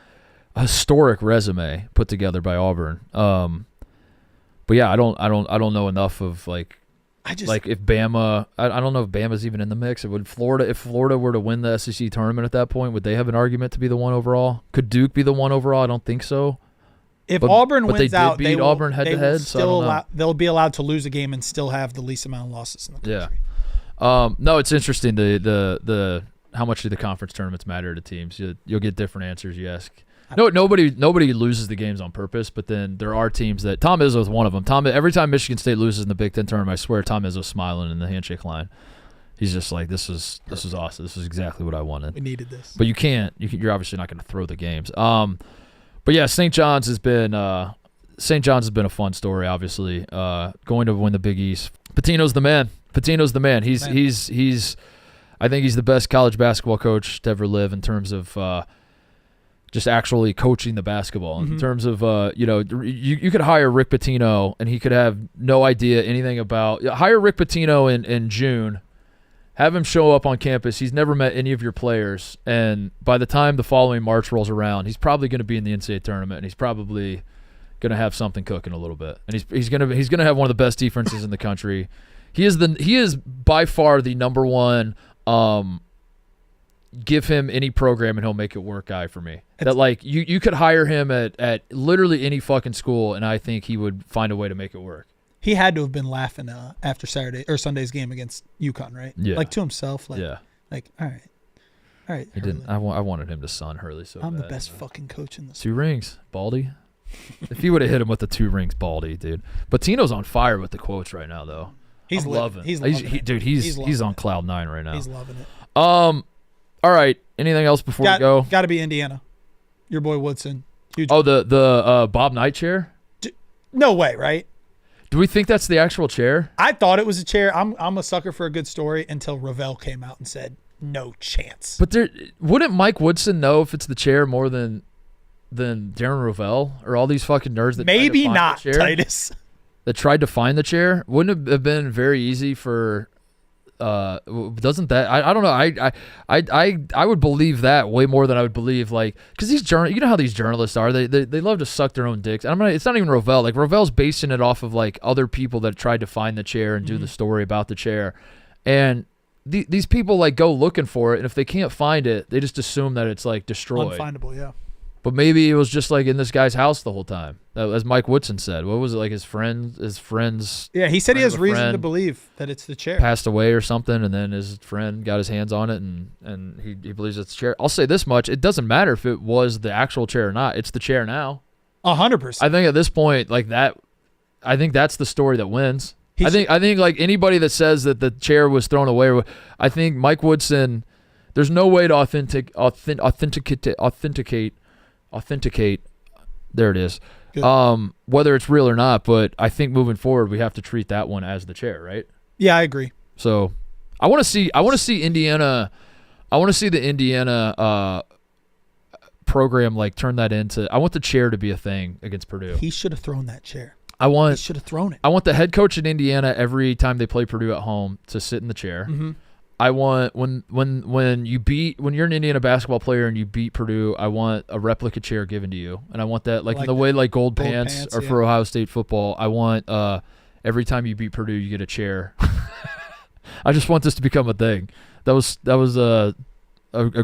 historic resume put together by Auburn. But yeah, I don't know enough of like if Bama. I don't know if Bama's even in the mix. If Florida were to win the SEC tournament at that point, would they have an argument to be the 1 overall? Could Duke be the 1 overall? I don't think so. If Auburn wins they did out, beat they will, Auburn head they to will head, so I don't know. they'll be allowed to lose a game and still have the least amount of losses in the country. Yeah. No, it's interesting the how much do the conference tournaments matter to teams? You'll get different answers you ask. No, nobody loses the games on purpose, but then there are teams that Tom Izzo's one of them. Every time Michigan State loses in the Big Ten tournament, I swear Tom Izzo's smiling in the handshake line. He's just like, this is awesome. This is exactly what I wanted. We needed this. But you're obviously not going to throw the games. But yeah, St. John's has been a fun story. Obviously, going to win the Big East. Pitino's the man. He's I think he's the best college basketball coach to ever live in terms of just actually coaching the basketball. In terms of you could hire Rick Pitino and he could have no idea anything about. Hire Rick Pitino in June. Have him show up on campus. He's never met any of your players, and by the time the following March rolls around, he's probably going to be in the NCAA tournament, and he's probably going to have something cooking a little bit. And he's going to have one of the best defenses in the country. He is by far the number one. Give him any program and he'll make it work guy for me. That like you could hire him at literally any fucking school, and I think he would find a way to make it work. He had to have been laughing after Saturday or Sunday's game against UConn, right? Yeah. Like to himself. Like, yeah. Like, all right. He didn't. I wanted him to son Hurley so I'm bad. the best fucking coach in this. 2 rings, Baldy. If he would have hit him with the 2 rings, Baldy, dude. But Tino's on fire with the quotes right now, though. He's loving. He's loving it. Dude, he's on cloud 9 right now. He's loving it. All right. Anything else before we go? Got to be Indiana. Your boy Woodson. Huge. Oh, the Bob Knight chair. No way, right? Do we think that's the actual chair? I thought it was a chair. I'm a sucker for a good story until Ravel came out and said no chance. But wouldn't Mike Woodson know if it's the chair more than Darren Ravel or all these fucking nerds that maybe tried to find not the chair, Titus that tried to find the chair? Wouldn't it have been very easy for? Doesn't that I don't know I would believe that way more than I would believe because these you know how these journalists are, they love to suck their own dicks. And it's not even Ravel. Like Ravel's basing it off of like other people that tried to find the chair and do the story about the chair, and these people like go looking for it, and if they can't find it, they just assume that it's like destroyed, unfindable. Yeah. But maybe it was just like in this guy's house the whole time, as Mike Woodson said. What was it, like his friends? Yeah, he said he has reason to friend believe that it's the chair. Passed away or something, and then his friend got his hands on it, and he believes it's the chair. I'll say this much: it doesn't matter if it was the actual chair or not. It's the chair now. 100%. I think at this point, like that, I think that's the story that wins. I think like anybody that says that the chair was thrown away, I think Mike Woodson. There's no way to authenticate. There it is. Whether it's real or not, but I think moving forward we have to treat that one as the chair, right? Yeah, I agree. So I want to see Indiana. I want to see the Indiana program like turn that into. I want the chair to be a thing against Purdue. He should have thrown that chair. He should have thrown it. I want the head coach in Indiana every time they play Purdue at home to sit in the chair. Mm-hmm. I want when you're an Indiana basketball player and you beat Purdue, I want a replica chair given to you, and I want that in the way like gold pants are for Ohio State football. I want every time you beat Purdue, you get a chair. I just want this to become a thing. That was a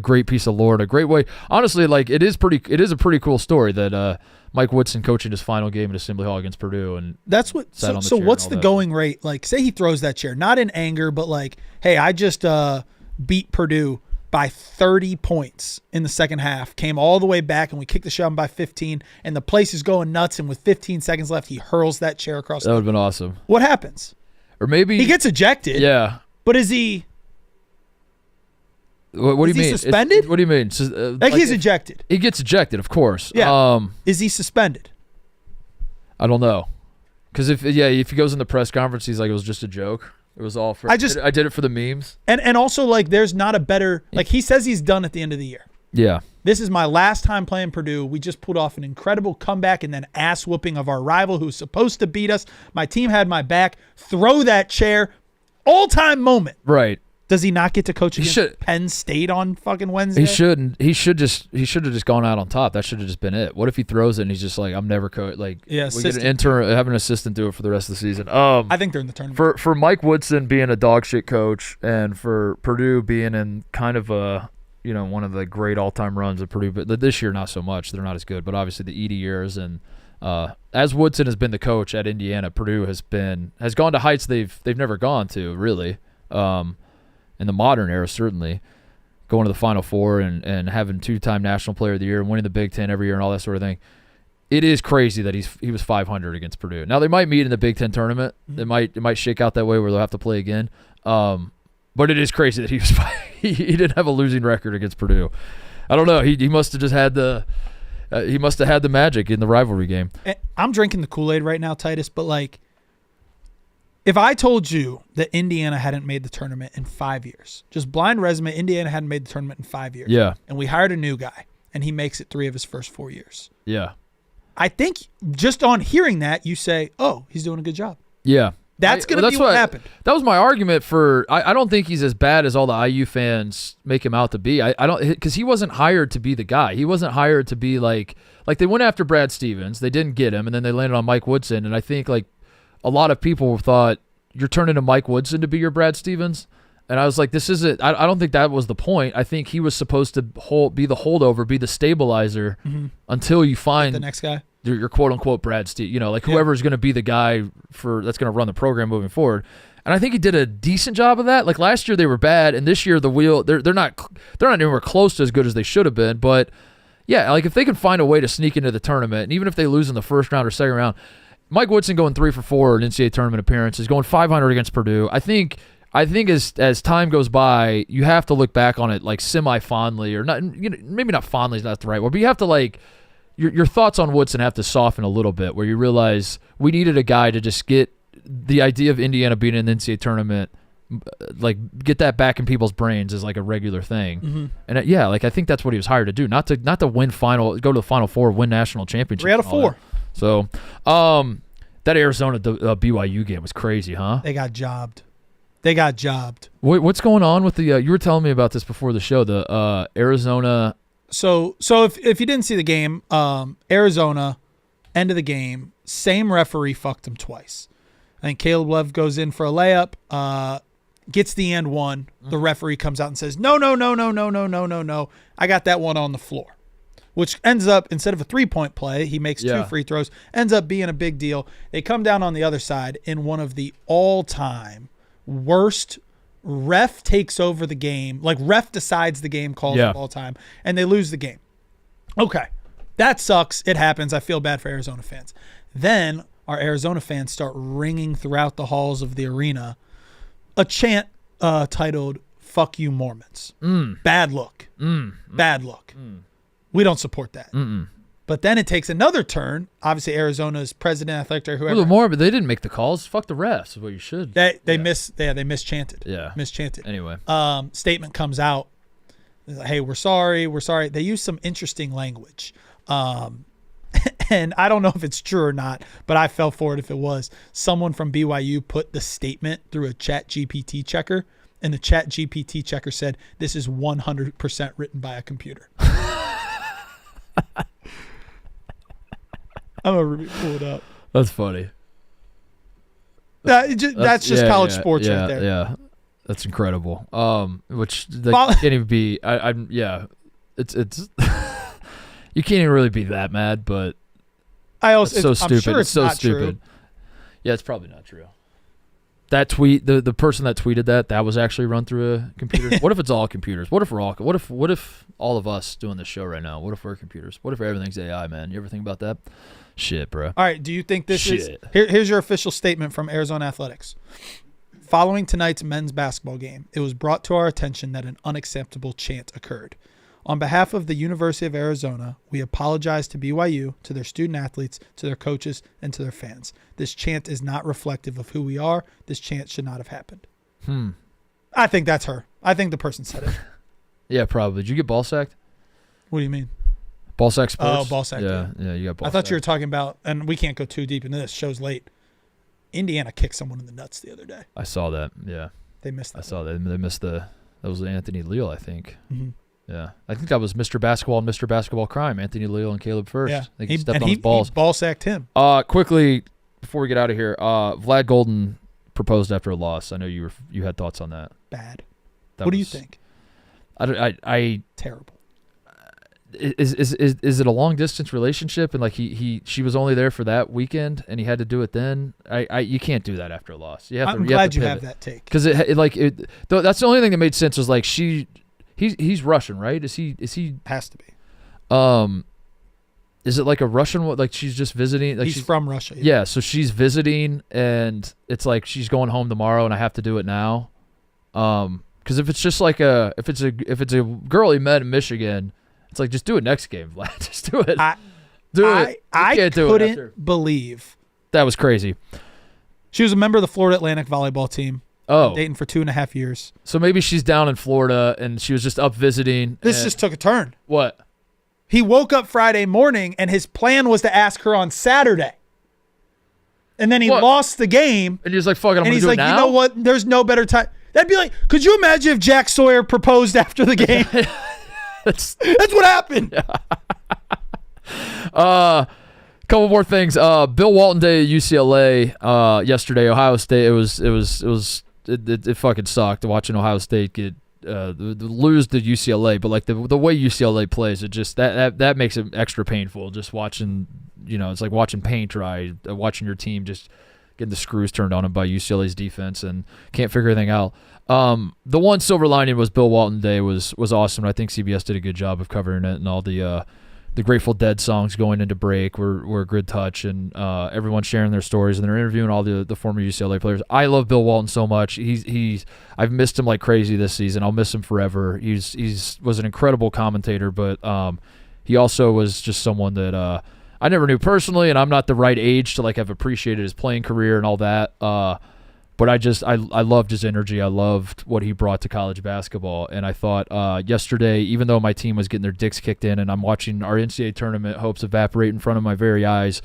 great piece of lore and a great way. Honestly, like it is a pretty cool story that Mike Woodson coaching his final game at Assembly Hall against Purdue, and that's what. So what's the going rate? Like, say he throws that chair, not in anger, but like, hey, I just beat Purdue by 30 points in the second half, came all the way back, and we kicked the shot by 15, and the place is going nuts. And with 15 seconds left, he hurls that chair across. That would have been awesome. What happens? Or maybe he gets ejected. Yeah, but is he? What do you Is he mean? suspended? What do you mean? Like he's ejected. He gets ejected, of course. Yeah. Is he suspended? I don't know. Because if he goes in the press conference, he's like, it was just a joke. It was all for. I did it for the memes. And also, like, there's not a better, like, he says he's done at the end of the year. Yeah. This is my last time playing Purdue. We just pulled off an incredible comeback and then ass whooping of our rival who's supposed to beat us. My team had my back. Throw that chair. All-time moment. Right. Does he not get to coach against Penn State on fucking Wednesday? He shouldn't. He should have just gone out on top. That should have just been it. What if he throws it and he's just like, I'm never like, yeah, we get an intern, have an assistant do it for the rest of the season. I think they're in the tournament. For Mike Woodson being a dog shit coach and for Purdue being in kind of a, one of the great all-time runs of Purdue, but this year not so much. They're not as good, but obviously the Edey years and as Woodson has been the coach at Indiana, Purdue has gone to heights they've never gone to, really. In the modern era, certainly, going to the Final Four and having 2-time National Player of the Year and winning the Big Ten every year and all that sort of thing. It is crazy that he was 500 against Purdue. Now, they might meet in the Big Ten tournament. It might shake out that way where they'll have to play again. But it is crazy that he didn't have a losing record against Purdue. I don't know. He must have just had the magic in the rivalry game. I'm drinking the Kool-Aid right now, Titus, but like, if I told you that Indiana hadn't made the tournament in 5 years, just blind resume, Indiana hadn't made the tournament in 5 years. Yeah. And we hired a new guy, and he makes it 3 of his first 4 years. Yeah. I think just on hearing that, you say, oh, he's doing a good job. Yeah. That's going to be what happened. That was my argument for I don't think he's as bad as all the IU fans make him out to be. I don't, because he wasn't hired to be the guy. He wasn't hired to be like they went after Brad Stevens. They didn't get him, and then they landed on Mike Woodson, and I think like a lot of people thought, you're turning to Mike Woodson to be your Brad Stevens. And I was like, this isn't – I don't think that was the point. I think he was supposed to be the holdover, be the stabilizer until you find – the next guy? Your quote-unquote Brad Stevens. Whoever's going to be the guy that's going to run the program moving forward. And I think he did a decent job of that. Like last year they were bad, and this year they're not anywhere close to as good as they should have been. But, yeah, like if they can find a way to sneak into the tournament, and even if they lose in the first round or second round – Mike Woodson going 3 for 4 in NCAA tournament appearances, going 500 against Purdue. I think as time goes by, you have to look back on it like semi-fondly, or not. Maybe not fondly is not the right word, but you have to like your thoughts on Woodson have to soften a little bit, where you realize we needed a guy to just get the idea of Indiana being in the NCAA tournament, like get that back in people's brains as like a regular thing. And I think that's what he was hired to do, not to win go to the Final Four, win national championship. 3 out of 4. So, that Arizona BYU game was crazy, huh? They got jobbed. What's going on with the? You were telling me about this before the show. The Arizona. So if you didn't see the game, Arizona, end of the game, same referee fucked him twice. I think Caleb Love goes in for a layup, gets the and one. The referee comes out and says, no. I got that one on the floor. Which ends up, instead of a 3-point play, he makes 2 free throws, ends up being a big deal. They come down on the other side in one of the all-time worst ref takes over the game, like ref decides the game calls of all time, and they lose the game. Okay, that sucks. It happens. I feel bad for Arizona fans. Then our Arizona fans start ringing throughout the halls of the arena a chant titled, "Fuck you, Mormons." Bad look. Bad look. We don't support that. But then it takes another turn. Obviously, Arizona's president, athletic director, whoever. Well, more, but they didn't make the calls. Fuck the refs is what you should. They mischanted. Yeah. Mischanted. Anyway. Statement comes out. Like, hey, we're sorry. They use some interesting language. And I don't know if it's true or not, but I fell for it if it was. Someone from BYU put the statement through a Chat GPT checker, and the Chat GPT checker said, this is 100% written by a computer. I'm going to pull it up. That's funny. That's just college sports right there. Yeah, that's incredible. Which can't even be. It's you can't even really be that mad, but it's so stupid. Sure it's so stupid. True. Yeah, it's probably not true. That tweet, the person that tweeted that was actually run through a computer. What if it's all computers? What if we're all? What if all of us doing this show right now? What if we're computers? What if everything's AI, man? You ever think about that? Shit, bro. All right. Do you think this is? Here's your official statement from Arizona Athletics. Following tonight's men's basketball game, it was brought to our attention that an unacceptable chant occurred. On behalf of the University of Arizona, we apologize to BYU, to their student athletes, to their coaches, and to their fans. This chant is not reflective of who we are. This chant should not have happened. I think that's her. I think the person said it. Yeah, probably. Did you get ball sacked? What do you mean? Ball sack sports? Oh, ball sack. Yeah, you got ball I thought sack. you were talking about, and we can't go too deep into this. Show's late. Indiana kicked someone in the nuts the other day. I saw that, yeah. They missed that. I saw that. They missed that was Anthony Leal, I think. Mm-hmm. Yeah. I think that was Mr. Basketball and Mr. Basketball Crime, Anthony Leal and Caleb First. Yeah. I think he stepped on his He balls. ball sacked him. Quickly, before we get out of here, Vlad Golden proposed after a loss. I know you had thoughts on that. Bad. That What do you was- think? I Terrible. is it a long distance relationship and like she was only there for that weekend and he had to do it then? You can't do that after a loss. You have I'm to. glad you pivot. have that take. Because that's the only thing that made sense was like he's Russian, right? Is he Has to be. Is it like a Russian? Like she's just visiting? Like He's from Russia. yeah. So she's visiting, and it's like she's going home tomorrow, and I have to do it now. Because if it's just like if it's a girl he met in Michigan, it's like just do it next game, Vlad. Just do it. Do it. You I can't do it after. couldn't believe That was crazy. she was a member of the Florida Atlantic volleyball team. Oh, Dating for 2.5 years. so maybe she's down in Florida, and she was just up visiting. This and- just took a turn. what? He woke up Friday morning, and his plan was to ask her on Saturday. And then he What? lost the game, And he's like, "Fuck it, I'm and gonna he's do like, it now." you know what? There's no better time. That'd be like, could you imagine if Jack Sawyer proposed after the game? That's That's what happened. couple more things. Bill Walton Day at UCLA yesterday. Ohio State. It fucking sucked watching Ohio State get lose to UCLA. But like the way UCLA plays, it just that makes it extra painful. Just watching, it's like watching paint dry. Watching your team just getting the screws turned on them by UCLA's defense and can't figure anything out. The one silver lining was Bill Walton Day was awesome. I think CBS did a good job of covering it, and all the Grateful Dead songs going into break were a good touch, and everyone sharing their stories, and they're interviewing all the former UCLA players. I love Bill Walton so much. I've missed him like crazy this season. I'll miss him forever. He's was an incredible commentator, but he also was just someone that I never knew personally, and I'm not the right age to like have appreciated his playing career and all that. But I loved his energy. I loved what he brought to college basketball. And I thought yesterday, even though my team was getting their dicks kicked in and I'm watching our NCAA tournament hopes evaporate in front of my very eyes,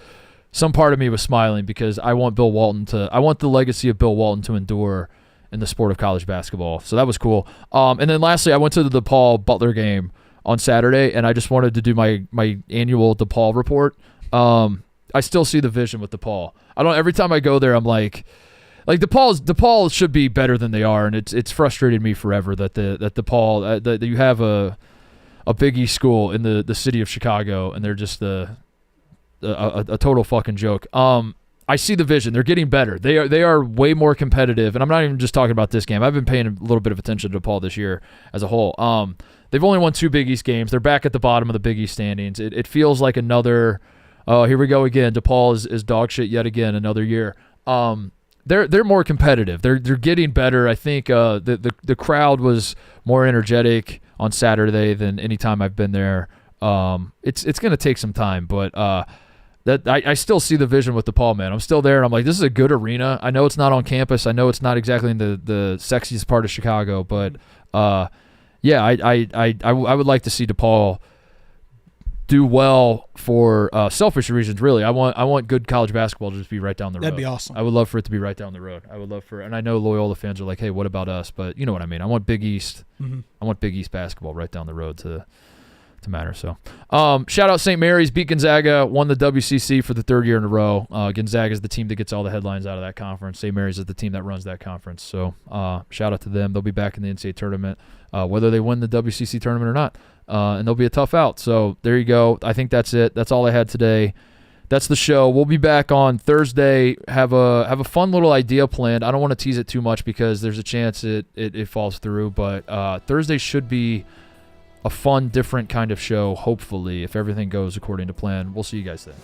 some part of me was smiling because I want the legacy of Bill Walton to endure in the sport of college basketball. So that was cool. And then lastly, I went to the DePaul Butler game on Saturday, and I just wanted to do my annual DePaul report. I still see the vision with DePaul. Every time I go there, I'm like DePaul should be better than they are, and it's frustrated me forever that DePaul that you have a Big East school in the city of Chicago, and they're just a total fucking joke. I see the vision. They're getting better. They are way more competitive, and I'm not even just talking about this game. I've been paying a little bit of attention to DePaul this year as a whole. They've only won 2 Big East games. They're back at the bottom of the Big East standings. It feels like another. Oh, here we go again. DePaul is dog shit yet again. Another year. They're more competitive. They're getting better. I think the crowd was more energetic on Saturday than any time I've been there. It's going to take some time, but that I still see the vision with DePaul, man. I'm still there, and I'm like, this is a good arena. I know it's not on campus. I know it's not exactly in the sexiest part of Chicago, but yeah, I would like to see DePaul do well for selfish reasons, really. I want good college basketball to just be right down the road. That'd be awesome. I would love for it to be right down the road. And I know Loyola fans are like, hey, what about us? But you know what I mean. I want Big East. Mm-hmm. I want Big East basketball right down the road to matter. So, shout out St. Mary's, beat Gonzaga, won the WCC for the 3rd year in a row. Gonzaga is the team that gets all the headlines out of that conference. St. Mary's is the team that runs that conference. So, shout out to them. They'll be back in the NCAA tournament, whether they win the WCC tournament or not. And they'll be a tough out. So there you go. I think that's it. That's all I had today. That's the show. We'll be back on Thursday. Have a fun little idea planned. I don't want to tease it too much because there's a chance it falls through. But Thursday should be a fun, different kind of show, hopefully, if everything goes according to plan. We'll see you guys then.